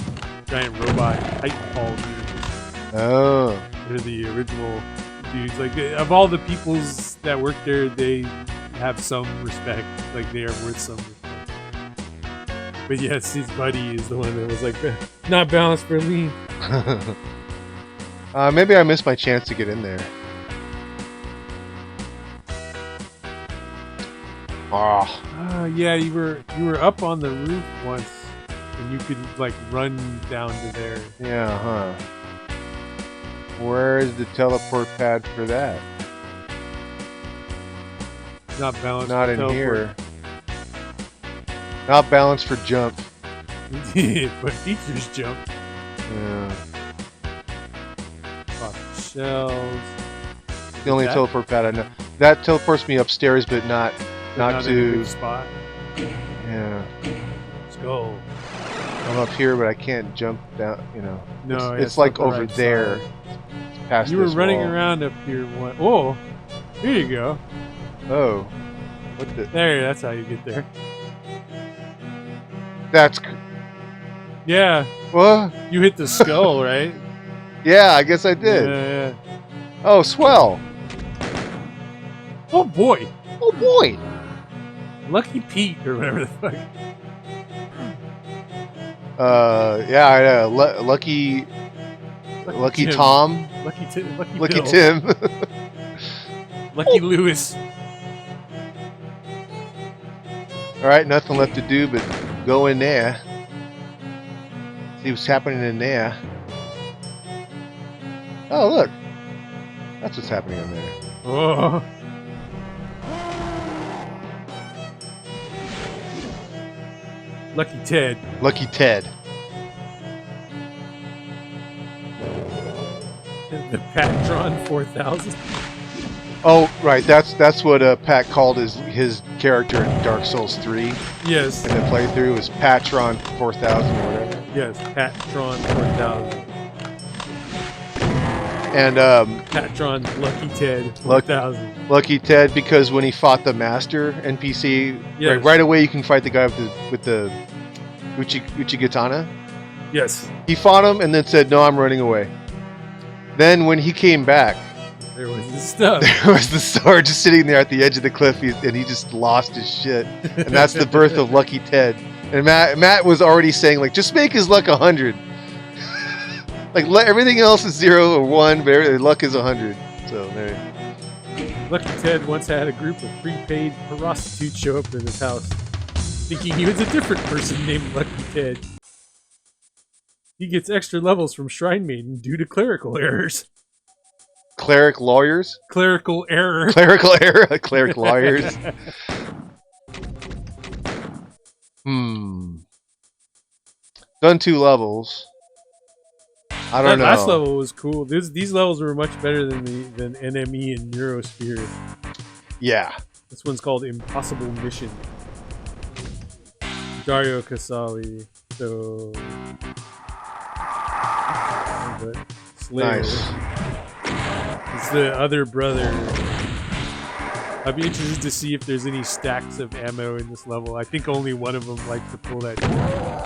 giant robot Titanfall dudes. Oh. They're the original dudes. Like, of all the peoples that work there, they have some respect. Like, they are worth some respect. But yes, his buddy is the one that was like, not balanced for lean. Maybe I missed my chance to get in there. Oh. Yeah, you were up on the roof once, and you could like run down to there. Yeah, huh. Where is the teleport pad for that? Not balanced. Not for in teleport. here. Not balanced for jump. But features jump. Yeah. Off the shells. The only that? teleport pad I know. That teleports me upstairs, but not In a to. good spot. Yeah. Let's go. I'm up here, but I can't jump down. You know. No, it's yeah, like not the over right there. side. It's past You were this running wall. around up here. One. Oh, here you go. Oh. What the? There, that's how you get there. That's. Yeah, What? you hit the skull, right? Yeah, I guess I did. Yeah. Oh, swell. Oh boy, Oh boy. Lucky Pete or whatever the fuck. Yeah, I know. Lucky Tim. Tom. Lucky Lucky Bill. Tim. Lucky Lewis. Alright, nothing left to do but go in there. See what's happening in there. Oh, look. That's what's happening in there. Oh. Lucky Ted. Lucky Ted. The Patron 4000. Oh, right. That's what Pat called his character in Dark Souls 3 Yes. in the playthrough was Patron 4000 or whatever. Yes, Patron 4000. And Patron Lucky Ted 4000. Lucky Ted because when he fought the master NPC, Yes. right away you can fight the guy with the Uchigatana. Yes. He fought him and then said, "No, I'm running away." Then when he came back, There was the stuff. There was the sword just sitting there at the edge of the cliff, and he just lost his shit. And that's the birth of Lucky Ted. And Matt was already saying, like, just make his luck 100. Like, everything else is 0 or 1, but luck is 100. So there. Lucky Ted once had a group of prepaid prostitutes show up at his house, thinking he was a different person named Lucky Ted. He gets extra levels from Shrine Maiden due to clerical errors. Cleric lawyers? Clerical error. Clerical error? Cleric lawyers? Done 2 levels. I don't know. That last level was cool. These levels were much better than NME and Neurosphere. Yeah. This one's called Impossible Mission. Dario Casali. So... Slayer. Nice. It's the other brother. I'd be interested to see if there's any stacks of ammo in this level. I think only one of them likes to pull that trigger.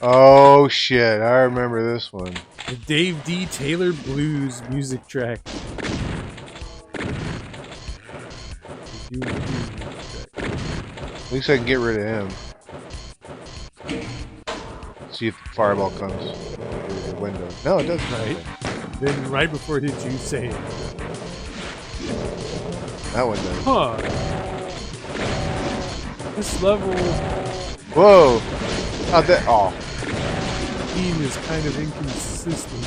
Oh shit, I remember this one. The Dave D. Taylor Blues music track. At least I can get rid of him. See if the fireball comes through the window. No, it doesn't. Right. Then right before it hits you, say it. That one does. Huh. This level... Whoa! How'd that... Oh. Theme is kind of inconsistent.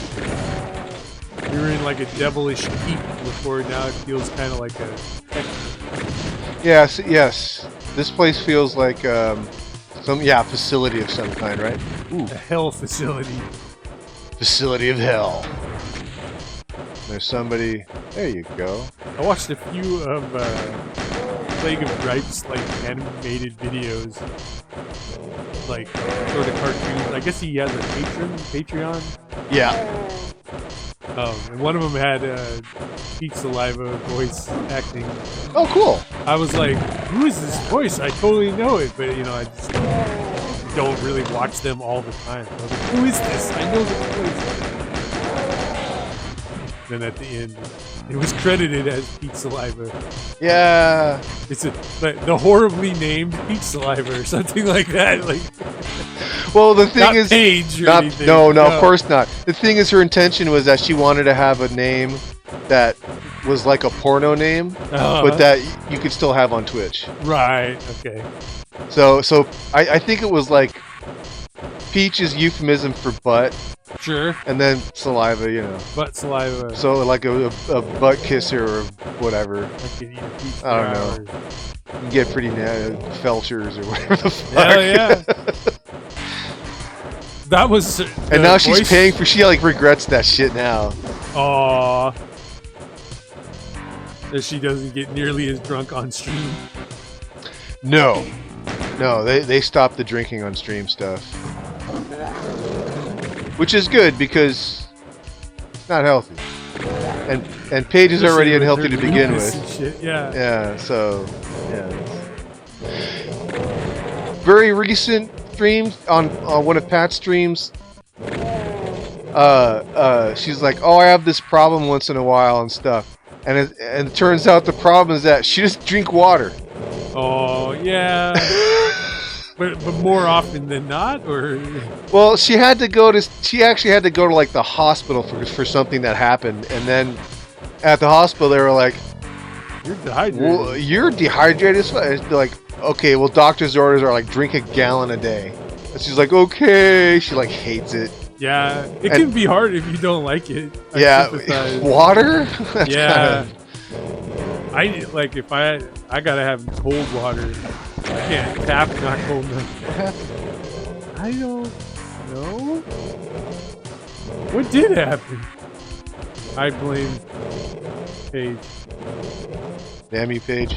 We were in like a devilish heap before, now it feels kind of like a... Yes, yes. This place feels like facility of some kind, right? Ooh. A hell facility. Facility of hell. There's somebody... There you go. I watched a few of Plague of Gripes, like, animated videos. Like, sort of cartoons. I guess he has a Patreon? Yeah. And one of them had Pete Saliva voice acting. Oh, cool. I was like, who is this voice? I totally know it, but, you know, I just don't really watch them all the time. I was like, who is this? I know this voice. Then at the end, it was credited as Pete Saliva. Yeah. It's the horribly named Pete Saliva or something like that. Like, well, the thing not is, Paige or not, anything. no, of course not. The thing is, her intention was that she wanted to have a name that was like a porno name, but that you could still have on Twitch. Right. Okay. So I think it was like Peach's euphemism for butt. Sure. And then saliva, you know. Butt saliva. So like a butt kisser or whatever. I could eat a peach for I don't know. hours. You can get pretty felchers or whatever the fuck. Hell yeah. That was. And now she's paying for. She like regrets that shit now. Aww. That she doesn't get nearly as drunk on stream. No, they stopped the drinking on stream stuff, which is good because it's not healthy. And Paige is already unhealthy to begin with. Shit. Yeah. Yeah. So yeah. Very recent streams on one of Pat's streams. She's like, "Oh, I have this problem once in a while and stuff," and it turns out the problem is that she doesn't drink water. Oh yeah. but more often than not, or well, she actually had to go to like the hospital for something that happened, and then at the hospital they were like, "You're dehydrated." Well, you're dehydrated as fuck. They're like, okay, well, doctor's orders are like drink a gallon a day, and she's like, okay. She like hates it. Yeah, it can be hard if you don't like it. Yeah, water. Yeah. I like if I gotta have cold water. I can't tap not cold enough. I don't know. What did happen? I blame Paige. Damn you, Paige.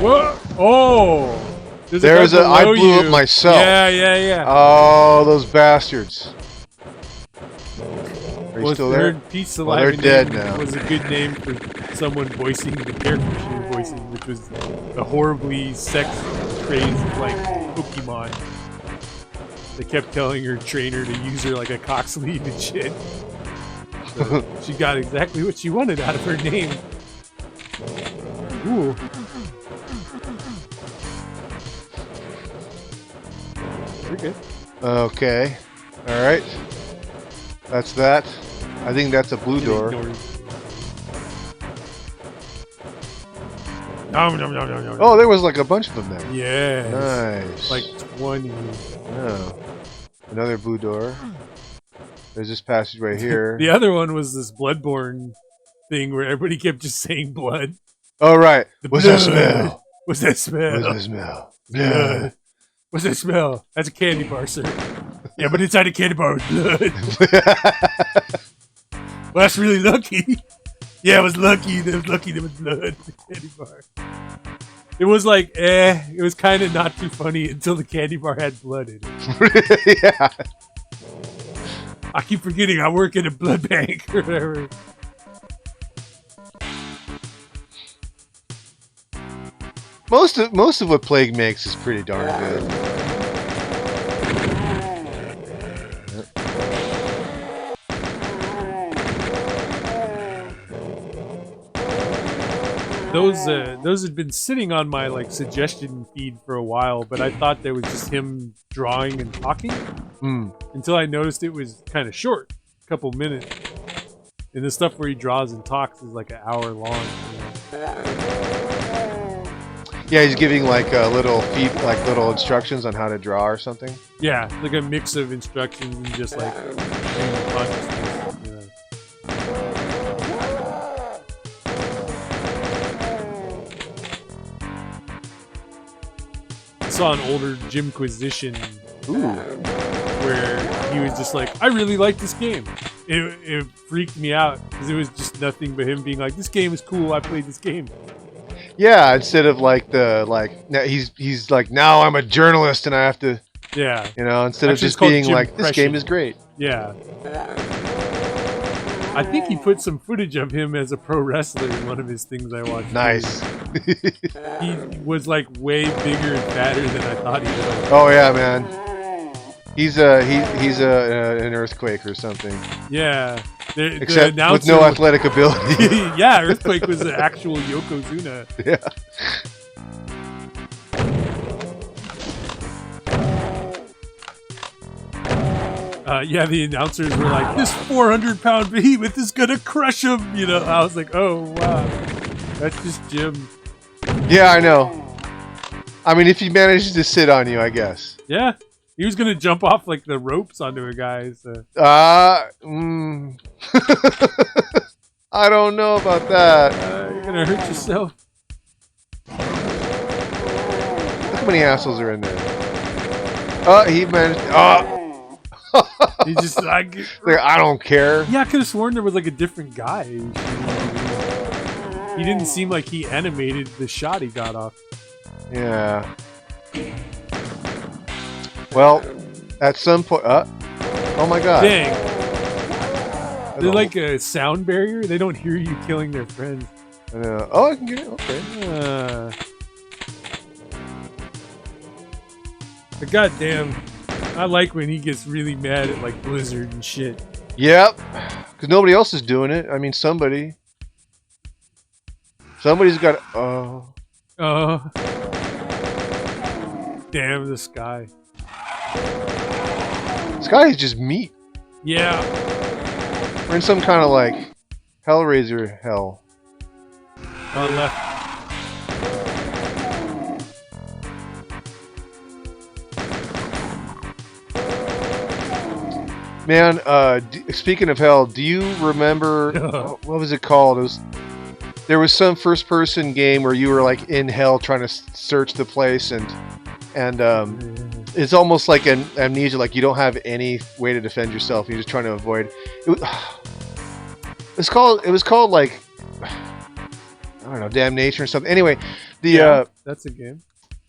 What? Oh! There's a. I blew up myself. Yeah. Oh, those bastards. Are you still there? Pete Well, Saliva they're dead now. Was a good name for someone voicing the character she was voicing, which was the horribly sex crazed like Pokemon. They kept telling her trainer to use her like a cock sleeve and shit. So she got exactly what she wanted out of her name. Ooh. We're good. Okay. All right. That's that. I think that's a blue door. No. Oh, there was like a bunch of them there. Yeah. Nice. Like 20. Oh. Another blue door. There's this passage right here. The other one was this Bloodborne thing where everybody kept just saying blood. Oh, right. What's that smell? What's that smell? What's that smell? Blood. What's that smell? That's a candy bar, sir. Yeah, but inside a candy bar was blood. Well, that's really lucky. Yeah, it was lucky. It was lucky there was blood in the candy bar. It was like, it was kind of not too funny until the candy bar had blood in it. Yeah. I keep forgetting I work in a blood bank or whatever. Most of what Plague makes is pretty darn good. Those had been sitting on my like suggestion feed for a while, but I thought that was just him drawing and talking until I noticed it was kind of short, a couple minutes. And the stuff where he draws and talks is like an hour long. You know? Yeah, he's giving like little instructions on how to draw or something. Yeah, like a mix of instructions and just like consciousness. You know? I saw an older Jimquisition where he was just like, I really like this game. It freaked me out because it was just nothing but him being like, this game is cool, I played this game. Yeah, instead of he's like, now I'm a journalist and I have to, instead of just being like, this game is great. Yeah. I think he put some footage of him as a pro wrestler in one of his things I watched. Nice. He was like way bigger and fatter than I thought he was. Oh yeah, man. He's an earthquake or something. Yeah. Except with no athletic ability. Yeah, Earthquake was an actual Yokozuna. Yeah. Yeah, the announcers were like, this 400-pound behemoth is gonna crush him. You know, I was like, oh wow, that's just Jim. Yeah, I know. I mean, if he manages to sit on you, I guess. Yeah. He was gonna jump off like the ropes onto a guy. So. I don't know about that. You're gonna hurt yourself. Look how many assholes are in there. He managed. He just like I don't care. Yeah, I could have sworn there was like a different guy. He didn't seem like he animated the shot he got off. Yeah. Well, at some point, oh my god. Dang. They're like a sound barrier. They don't hear you killing their friends. Oh, I can get it. Okay. But goddamn, I like when he gets really mad at like Blizzard and shit. Yep. Because nobody else is doing it. I mean, somebody's got. Damn, this guy. This guy is just meat. Yeah. We're in some kind of like Hellraiser hell. On left. Man, speaking of hell, do you remember what was it called? There was some first-person game where you were like in hell trying to search the place, and it's almost like an amnesia, like you don't have any way to defend yourself. You're just trying to avoid. It was called like, I don't know, Damnation or something. Anyway, that's a game.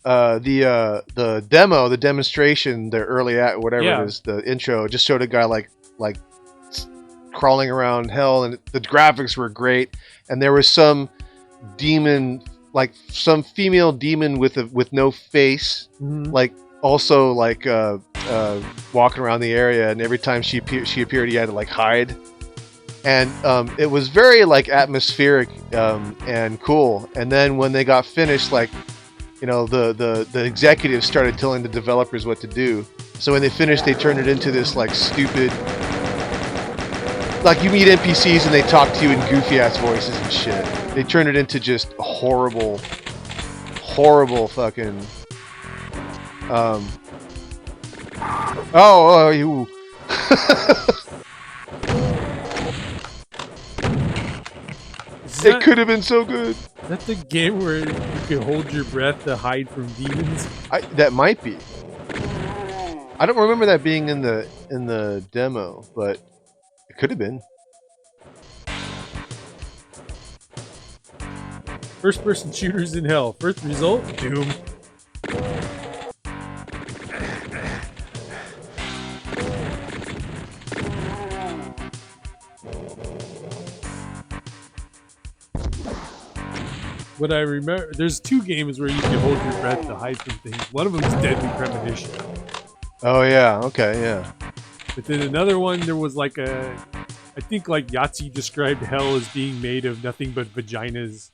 The demo, the demonstration, the early whatever it is, the intro just showed a guy like crawling around hell, and the graphics were great, and there was some demon, like some female demon with no face, like also like walking around the area, and every time she appeared, he had to like hide. And it was very like atmospheric and cool. And then when they got finished, like, you know, the executives started telling the developers what to do. So when they finished, they turned it into this like stupid, like you meet NPCs and they talk to you in goofy ass voices and shit. They turned it into just horrible fucking you. It could have been so good. Is that the game where you can hold your breath to hide from demons? That might be. I don't remember that being in the demo, but it could have been. First-person shooters in hell. First result, Doom. What I remember, there's 2 games where you can hold your breath to hide from things. One of them is Deadly Premonition. Oh yeah, okay, yeah. But then another one, there was like I think like Yahtzee described hell as being made of nothing but vaginas.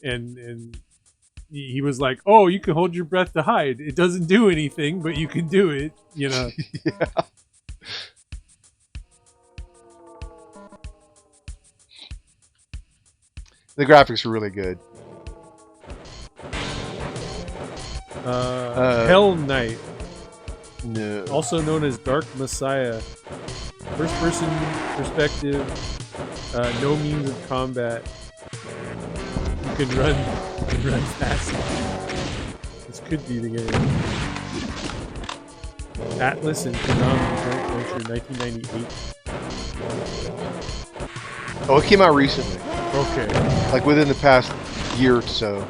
and he was like, oh, you can hold your breath to hide. It doesn't do anything, but you can do it, you know. Yeah. The graphics were really good. Hell Knight. No. Also known as Dark Messiah. First person perspective. No means of combat. You can run fast. This could be the game. Atlas and Konami joint venture 1998. Oh, it came out recently. Okay. Like within the past year or so.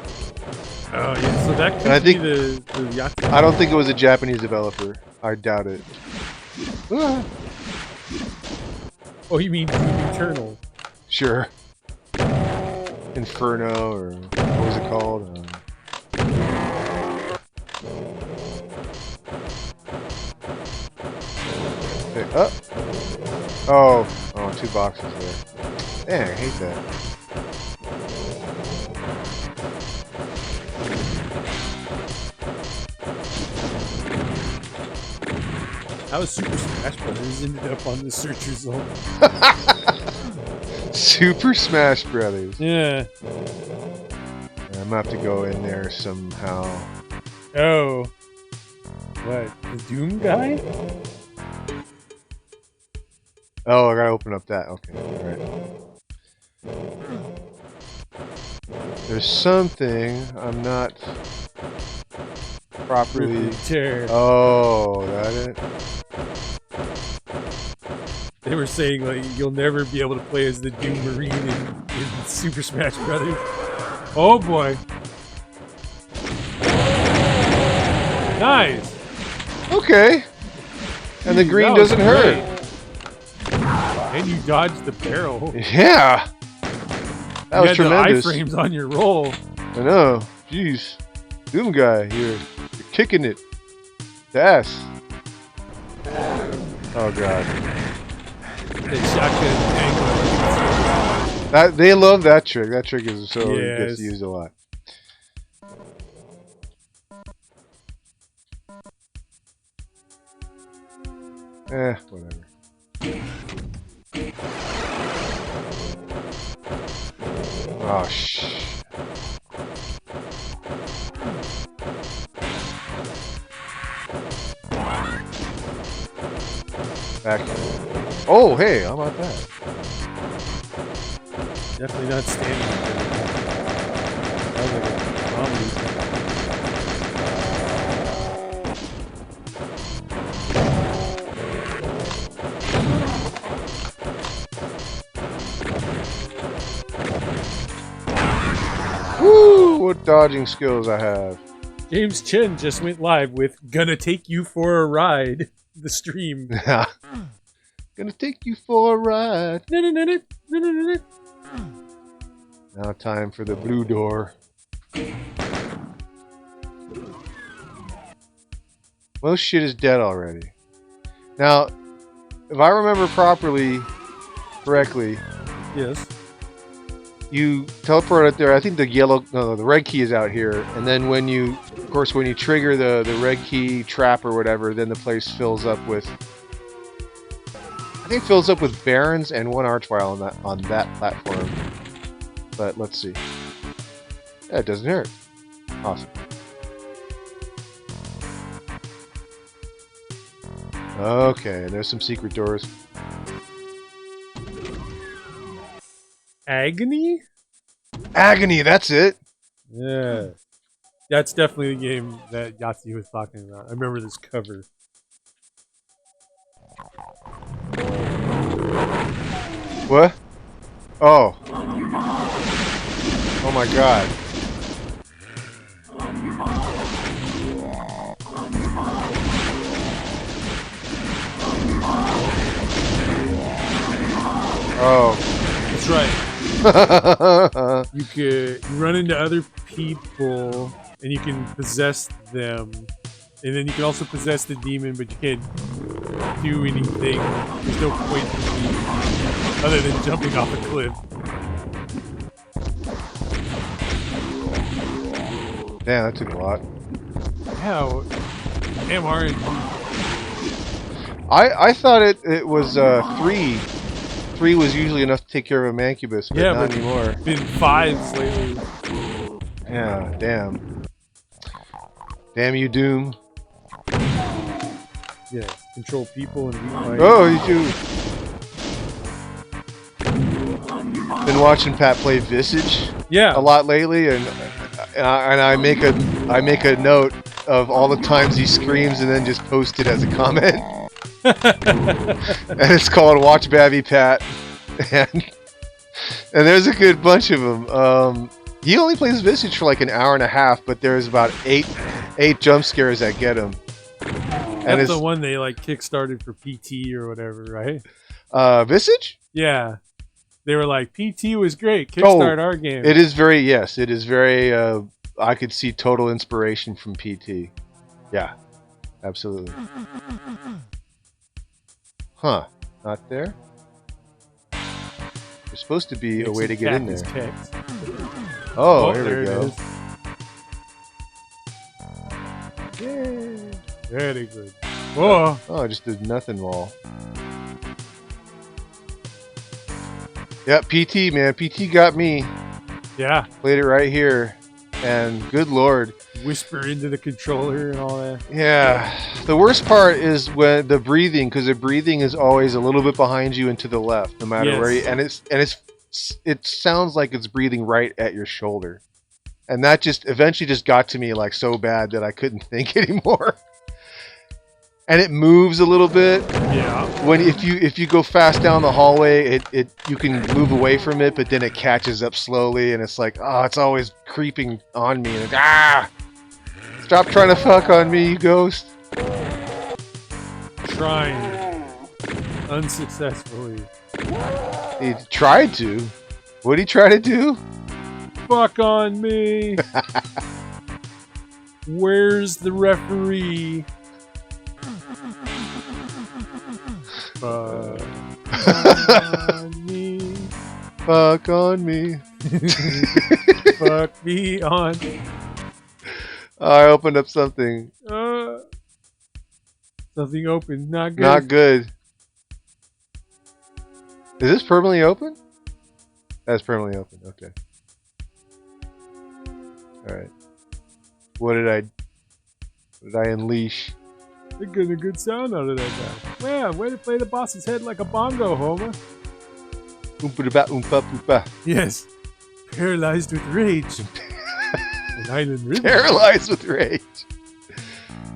Oh yeah, so that could be the Yahtzee. I don't think it was a Japanese developer. I doubt it. Oh, you mean Doom Eternal? Sure. Inferno, or what was it called? Oh, 2 boxes there. Dang, I hate that. How Super Smash Brothers ended up on the search result? Super Smash Brothers. Yeah. I'm gonna have to go in there somehow. Oh. What? The Doom guy? Oh, I gotta open up that. Okay, alright. There's something I'm not properly... Oh, that it? They were saying, like, you'll never be able to play as the Doom Marine in Super Smash Brothers. Oh boy. Nice. Okay. And the green doesn't hurt. And you dodged the barrel. Yeah. That was tremendous. The iframes on your roll. I know. Jeez. Doom guy, you're kicking it. The ass. Oh god. The shotgun angle. They love that trick. That trick is so gets used a lot. Whatever. Oh, shh. Back. Oh, hey, how about that? Definitely not standing. That was like a comedy. Woo! What dodging skills I have. James Chen just went live with "Gonna Take You for a Ride." The stream. Gonna take you for a ride. Now time for the blue door. Most shit is dead already. Now, if I remember correctly, Yes. you teleport out there. I think the red key is out here, and then when you trigger the red key trap or whatever, then the place fills up with. I think it fills up with barons and one archvile on that platform. But let's see. Yeah, it doesn't hurt. Awesome. Okay, and there's some secret doors. Agony? Agony, that's it. Yeah. That's definitely the game that Yahtzee was talking about. I remember this cover. What? Oh. Oh my god. Oh. That's right. You run into other people and you can possess them. And then you can also possess the demon, but you can't do anything. There's no point in it other than jumping off a cliff. Damn, that took a lot. How? Damn RNG. I thought it was 3. 3 was usually enough to take care of a mancubus, but not anymore. It's been 5s lately. Yeah, damn. Damn you, Doom. Yeah, control people and read Oh, you do. Been watching Pat play Visage a lot lately, and I make a note of all the times he screams and then just post it as a comment. And it's called Watch Babby Pat, and there's a good bunch of them. He only plays Visage for like an hour and a half, but there's about eight jump scares that get him. And that's the one they like kickstarted for PT or whatever, right? Visage? Yeah, they were like PT was great. Kickstart our game. It is very It is very. I could see total inspiration from PT. Yeah, absolutely. Huh? Not there. There's supposed to be a way to get in there. Oh, here we go. Yay! Very good. Whoa! Oh, I just did nothing wall. Yeah, PT, man. PT got me. Yeah. Played it right here. And good lord. Whisper into the controller and all that. Yeah. The worst part is when the breathing, because the breathing is always a little bit behind you and to the left, no matter where you, it sounds like it's breathing right at your shoulder. And that just eventually just got to me like so bad that I couldn't think anymore. And it moves a little bit. Yeah. When if you go fast down the hallway, you can move away from it, but then it catches up slowly, and it's like, oh, it's always creeping on me. And stop trying to fuck on me, you ghost. Trying unsuccessfully. He tried to. What'd he try to do? Fuck on me. Where's the referee? Fuck on me. Fuck on me. Fuck me on. I opened up something. Something open. Not good. Not good. Is this permanently open? That's permanently open. Okay. Alright. What did I unleash? They're getting a good sound out of that guy. Man, way to play the boss's head like a bongo, Homer. Oompa oompa oompa. Yes. Paralyzed with rage. And island rhythm. Paralyzed with rage.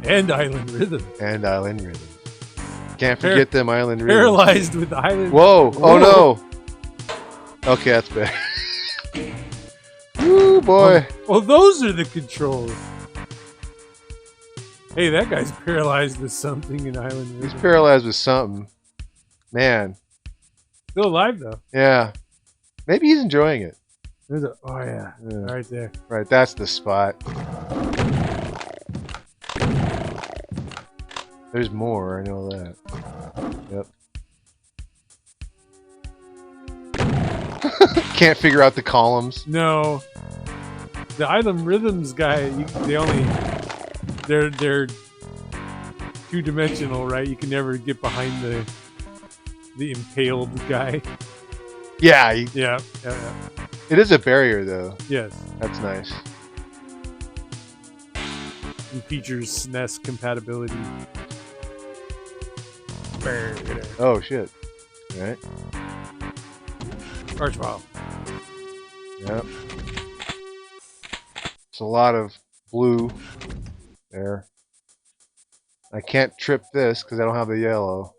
And island rhythm. And island rhythm. Can't forget them island rhythms. Paralyzed with island. Whoa! Oh no! Okay, that's better. Woo, boy! Oh, those are the controls. Hey, that guy's paralyzed with something in island rhythm. He's paralyzed with something. Man. Still alive though. Yeah. Maybe he's enjoying it. There's a, oh yeah, right there. Right, that's the spot. There's more, I know that. Yep. Can't figure out the columns. No. The Island Rhythms guy, they're two-dimensional, right? You can never get behind the impaled guy. Yeah, Yeah. it is a barrier though. Yes. That's nice. And features SNES compatibility. Oh shit. Alright. Archvile. Yep. It's a lot of blue there. I can't trip this because I don't have the yellow.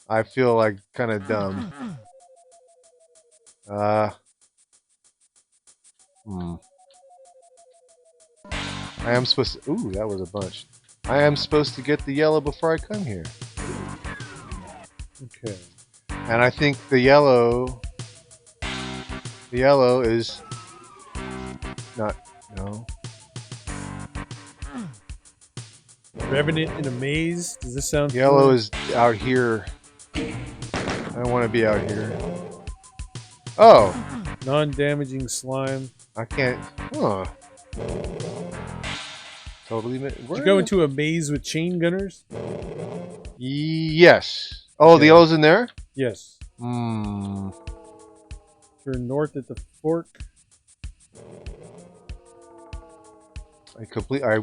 I feel like kind of dumb. I am supposed to... Ooh, that was a bunch. I am supposed to get the yellow before I come here. Okay. And I think the yellow... The yellow is... Not... No. Revenant in a maze? Does this sound Yellow familiar? is out here. I don't want to be out here. Oh! Non-damaging slime. I can't... Huh. Totally... Did you go into a maze with chain gunners? Yes. Oh, Okay. the yellow's in there? Yes. Hmm. Turn north at the fork. I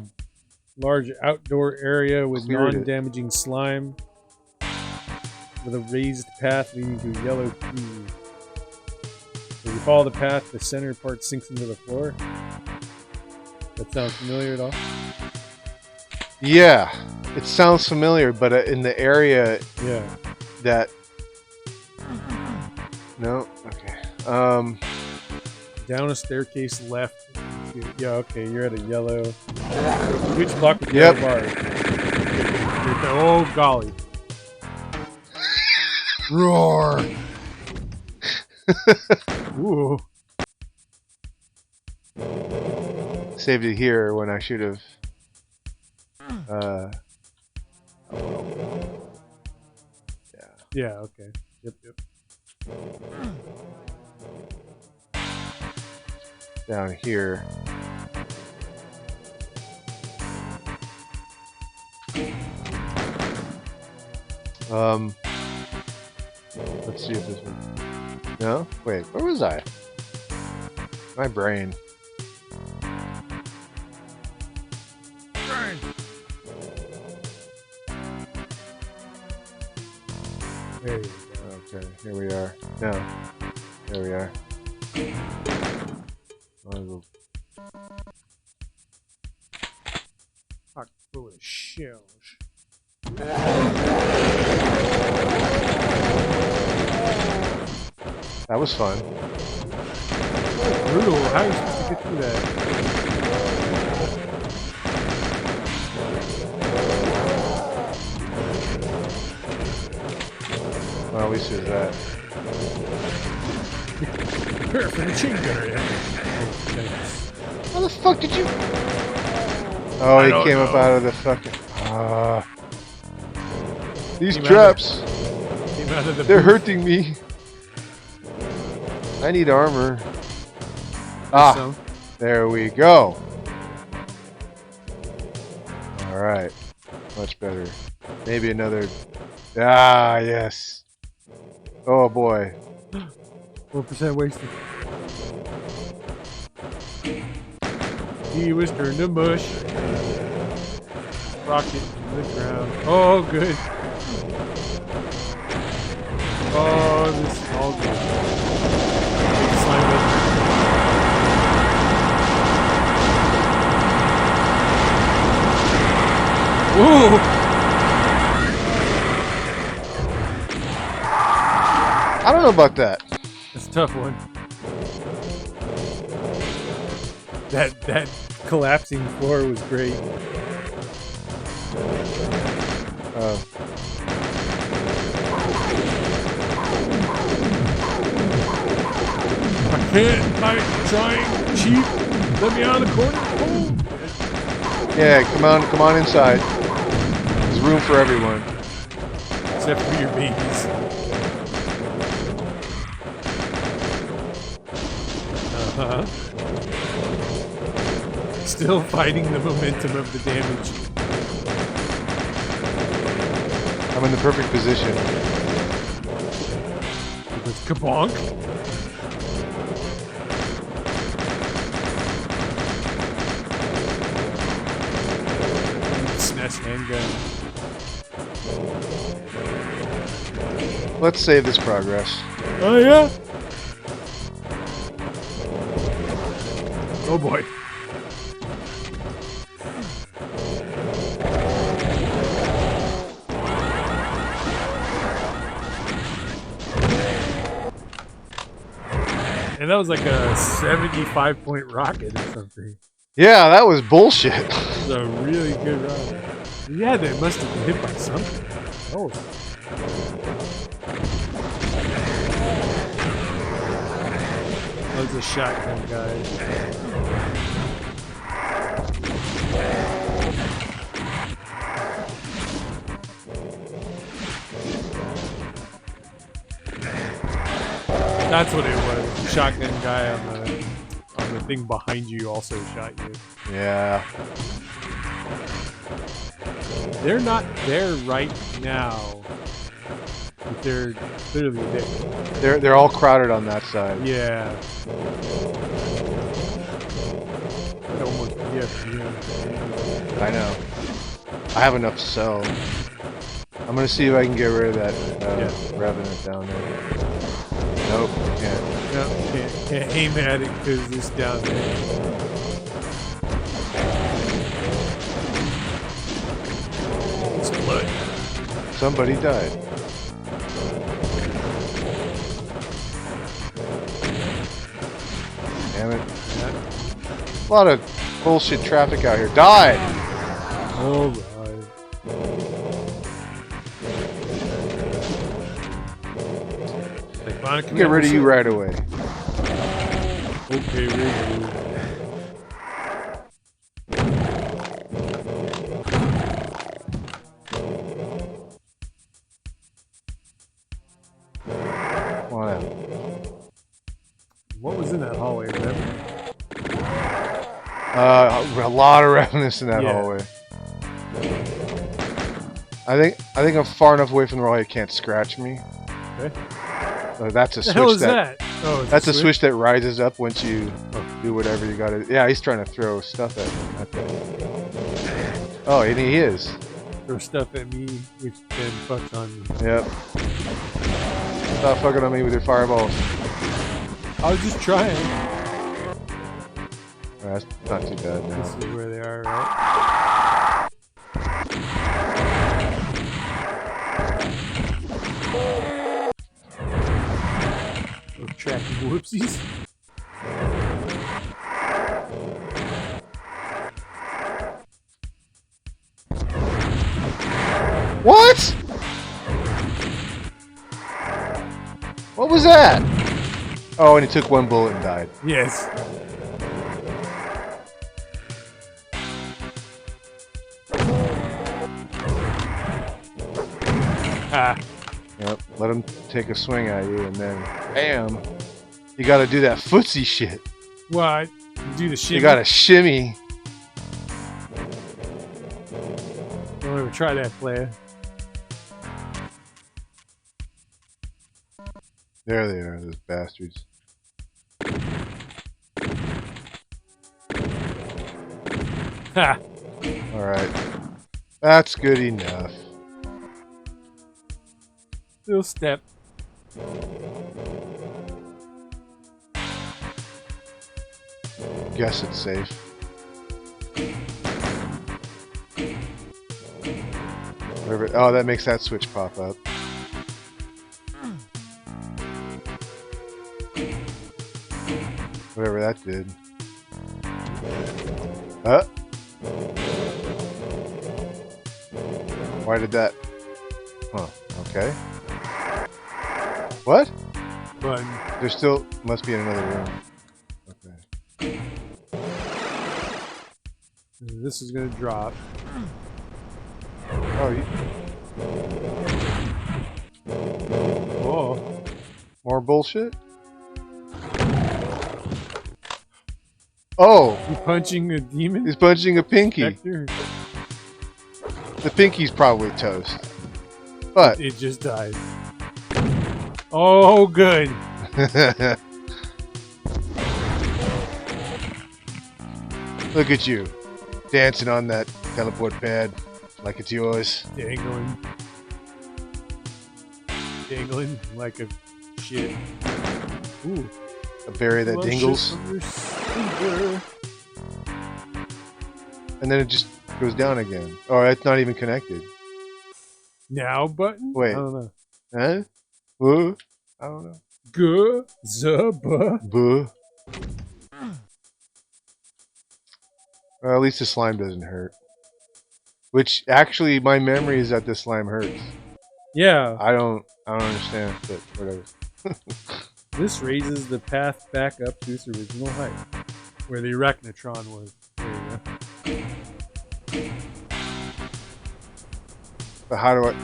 Large outdoor area with Cleared it. non-damaging slime. With a raised path leading to a yellow key. If you follow the path, the center part sinks into the floor. That sounds familiar at all? Yeah, it sounds familiar, but in the area Yeah. that... No? Okay. Down a staircase left. Yeah, okay, you're at a yellow. Which block with Yep. yellow bars? Oh, golly. Roar! Ooh. Saved it here when I should have... Yeah, okay. Yep. Down here. Let's see if this one... No? Wait, where was I? My brain. There you go. Okay, here we are. No. There we are. Pocket full of shells. That was fun. Brutal. How are you supposed to get through that? Well, at least there's that. Prepare for the chain gunner. Yeah. Oh, thanks. How the fuck did you... Oh, I he don't came up know. out of the fucking... These Came out traps, Came out of the they're booth. hurting me. I need armor. Some. There we go. Alright. Much better. Maybe another... yes. Oh boy. 4% wasted. He was turned to mush. Rocket in the ground. Oh, good. Oh, this is all good. Big slime it. Whoa! I don't know about that. That's a tough one. That collapsing floor was great. I can't. I'm trying. Cheap. Let me out of the corner. Oh. Yeah, come on inside. room for everyone. Except for your babies. Uh-huh. Still fighting the momentum of the damage. I'm in the perfect position. With kabonk. SNES handgun. Let's save this progress. Oh yeah? Oh boy. And that was like a 75-point rocket or something. Yeah, that was bullshit. It was a really good rocket. Yeah, they must have been hit by something. Oh. That was a shotgun guy. That's what it was. The shotgun guy on the thing behind you also shot you. Yeah. They're not there right now. But they're clearly there. They're all crowded on that side. Yeah. It almost yeah. I know. I have enough to sell. I'm gonna see if I can get rid of that Revenant down there. Nope, can't. No, can't aim at it because it's down there. It's blood. Somebody died. Damn it. Yeah. A lot of bullshit traffic out here. Die! Alright. Get rid of you right away. Okay, will do. Come on out. What was in that hallway, remember? A lot of revenants in that Yeah. hallway. I think I'm far enough away from the hallway it can't scratch me. Okay. That's a The switch hell is that? Oh, That's a switch that rises up once you do whatever you gotta. Yeah, he's trying to throw stuff at me. Oh, and he is. Throw stuff at me, which then fucks on me. Yep. Stop fucking on me with your fireballs. I was just trying. That's not too bad now. This is where they are, right? Those tracking whoopsies. What? What was that? Oh, and he took one bullet and died. Yes. Ah. Yep. Let him take a swing at you, and then bam, you got to do that footsie shit. What? Do the shimmy? You got to shimmy. Don't ever try that, player. There they are, those bastards. Ha! Alright. That's good enough. Little step. Guess it's safe. Whatever. Oh, that makes that switch pop up. Whatever that did. Why did that? Huh. Okay. What? Button. There still must be in another room. Okay. This is gonna drop. Oh, More bullshit? Oh! you punching a demon? He's punching a pinky. Spectre? The pinky's probably toast. But... It just died. Oh, good. Look at you. Dancing on that teleport pad like it's yours. Dangling. Dangling like a shit. Ooh. A berry that Well, dingles. shit from your sleeper. And then it just goes down again. Oh, it's not even connected. Now button? Wait. I don't know. Huh? Whoa? I don't know. G-Z-B. Boo. Well, at least the slime doesn't hurt. Which, actually, my memory is that the slime hurts. Yeah. I don't understand, but whatever. This raises the path back up to its original height, where the Arachnotron was. There you go. But how do I...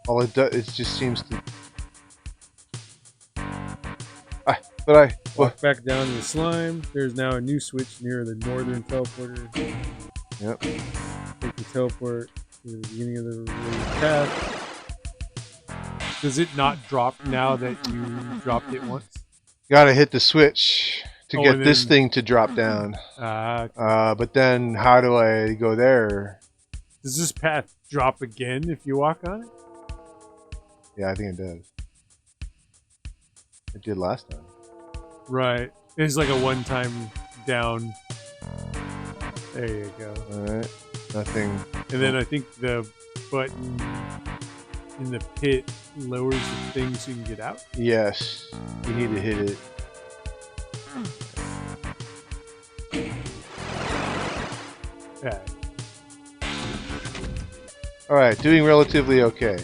All it does, it just seems to... Walk back down to the slime. There's now a new switch near the northern teleporter. Yep. Take the teleport to the beginning of the path. Does it not drop now that you dropped it once? Gotta hit the switch to Oh, get and this then- thing to drop down. But then how do I go there? Does this path drop again if you walk on it? Yeah, I think it does. It did last time. Right. It's like a one-time down. There you go. Alright. Nothing. And then I think the button in the pit lowers the thing so you can get out. Yes. You need to hit it. Yeah. Alright, doing relatively okay.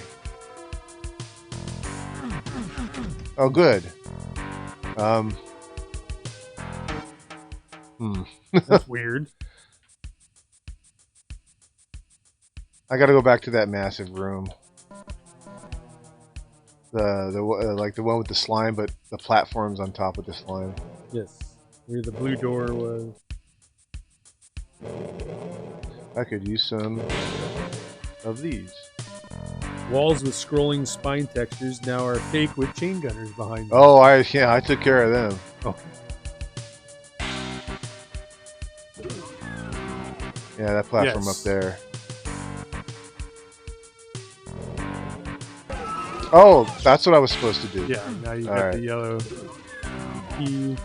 Oh, good. That's weird. I gotta go back to that massive room. Like the one with the slime, but the platform's on top of the slime. Yes. Where the blue door was. I could use some of these. Walls with scrolling spine textures now are fake with chain gunners behind them. Oh, I took care of them. Okay. Yeah, that platform Yes. up there. Oh, that's what I was supposed to do. Yeah, now you All got right. the yellow key.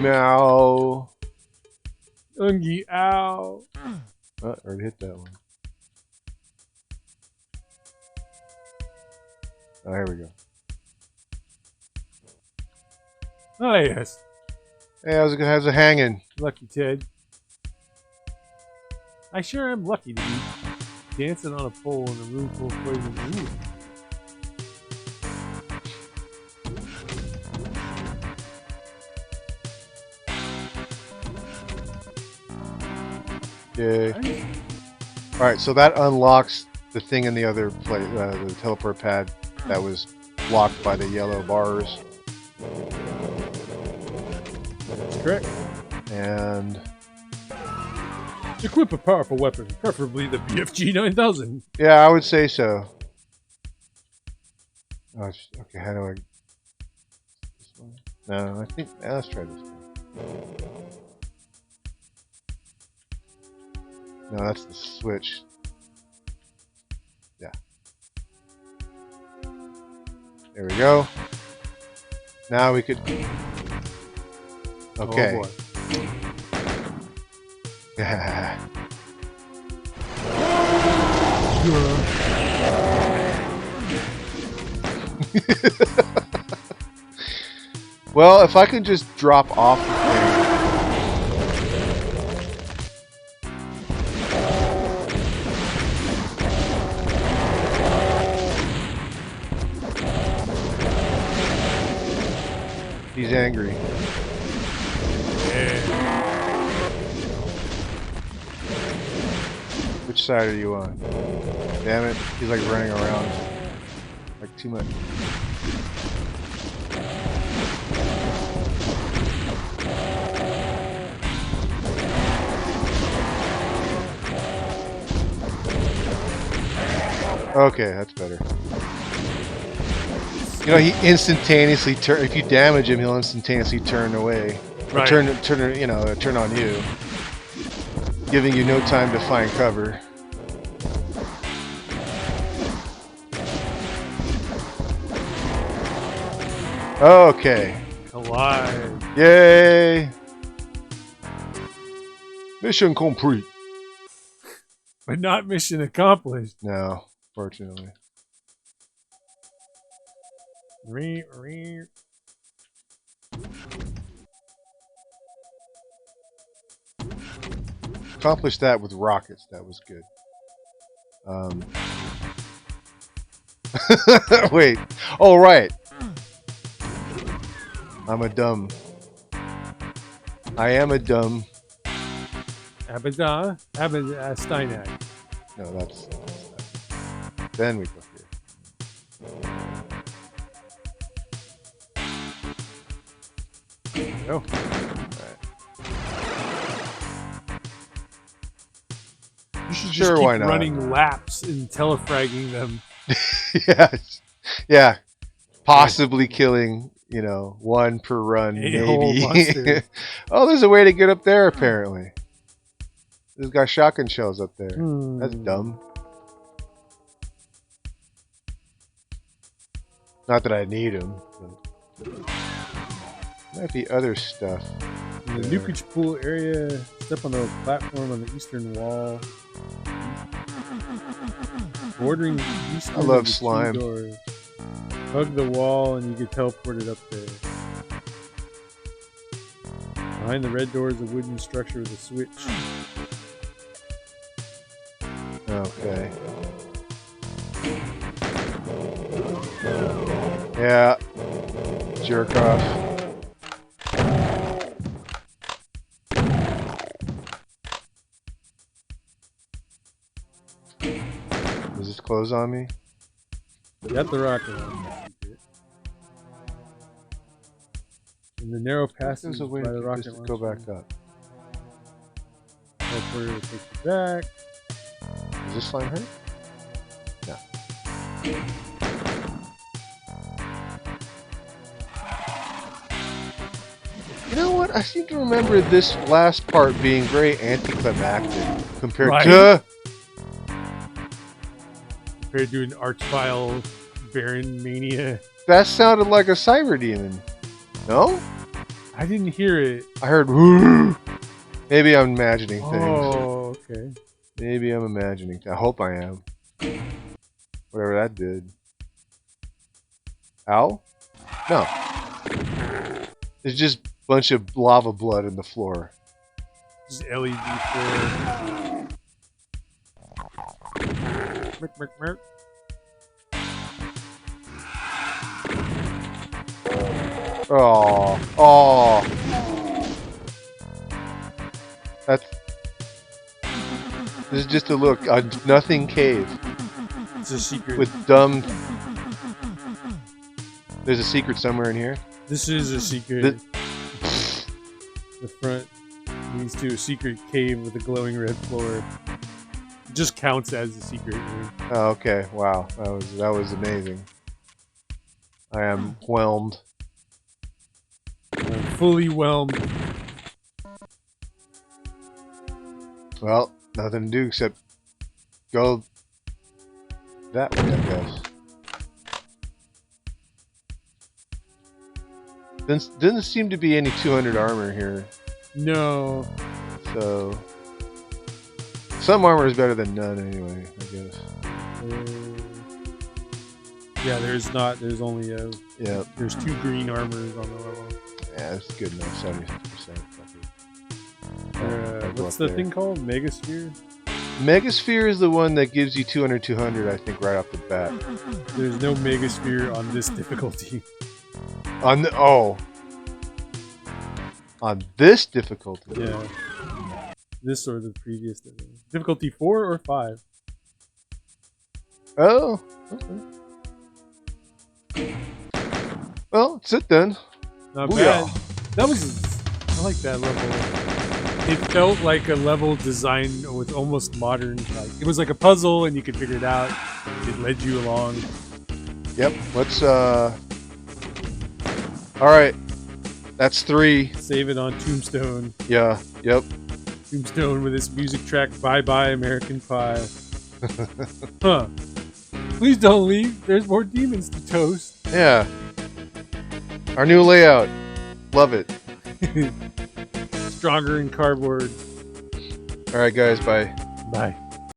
Meow. Ungi, ow. Oh, already hit that one. Oh, here we go. Oh, yes. Hey, how's it hanging? Lucky Ted. I sure am lucky to be dancing on a pole in a room full of poison. Ooh. Okay. Nice. Alright, so that unlocks the thing in the other place, the teleport pad that was blocked by the yellow bars. That's correct. And Equip a powerful weapon, preferably the BFG 9000. yeah, I would say so. Oh, okay, how do I... This one? No, I think... let's try this one. No, that's the switch. Yeah. There we go. Now we could... Okay. Oh boy. Well, if I can just drop off the thing. He's angry. Which side are you on? Damn it, he's like running around. Like too much. Okay, that's better. You know, he instantaneously turn. If you damage him, he'll instantaneously turn away. Right. Turn on you, giving you no time to find cover. Okay. Alive. Yay! Mission complete. But not mission accomplished. No, fortunately. Accomplished that with rockets. That was good. Wait. Oh, right. I'm a dumb. I am a dumb. Abaddon? Stony. No, that's then we go here. Go. Alright. You should Sure, just keep why not? running laps and telefragging them. Yeah. Yeah. Possibly killing, you know, one per run, maybe. Oh, there's a way to get up there, apparently. There's got shotgun shells up there. That's dumb. Not that I need them. Might be other stuff. In the nukage pool area, step on the platform on the eastern wall. Bordering the eastern I love slime. doors. Hug the wall and you get teleported up there. Behind the red door is a wooden structure with a switch. Okay. Yeah. Jerk off. Does this close on me? Got the rocket launcher. In the narrow passage There's a way by the to rocket just launcher. go back up. Teleporter will take you back. Does this slime hurt? No. You know what? I seem to remember this last part being very anticlimactic compared to... Compared to an Archvile Baron Mania. That sounded like a cyber demon. No? I didn't hear it. I heard... Woo! Maybe I'm imagining things. Oh, okay. Maybe I'm imagining. I hope I am. Whatever that did. Ow? No. It's just a bunch of lava blood in the floor. Just LED floor. Merk, merk, merk. Oh. Oh. That's... This is just a look. A nothing cave. It's a secret. With dumb... There's a secret somewhere in here? This is a secret. The front leads to a secret cave with a glowing red floor. It just counts as a secret room. Oh, okay. Wow. That was amazing. I am whelmed. I'm fully whelmed. Well, nothing to do except go that way, I guess. Didn't seem to be any 200 armor here. No. So... Some armor is better than none anyway, I guess. Yeah, there's not. There's only a... Yeah. There's 2 green armors on the level. Yeah, that's good enough. 76%. What's the thing called? Megasphere? Megasphere is the one that gives you 200, I think, right off the bat. There's no Megasphere on this difficulty. On the... Oh. On this difficulty? Yeah. This or the previous difficulty 4 or 5. Oh. Okay. Well, that's it then. Not Booyah. bad. That was. I like that level. It felt like a level designed with almost modern. Like it was like a puzzle, and you could figure it out. It led you along. Yep. Let's. All right. That's 3. Save it on Tombstone. Yeah. Yep. Tombstone with its music track "Bye Bye American Pie." Huh. Please don't leave. There's more demons to toast. Yeah. Our new layout. Love it. Stronger in cardboard. All right, guys. Bye. Bye.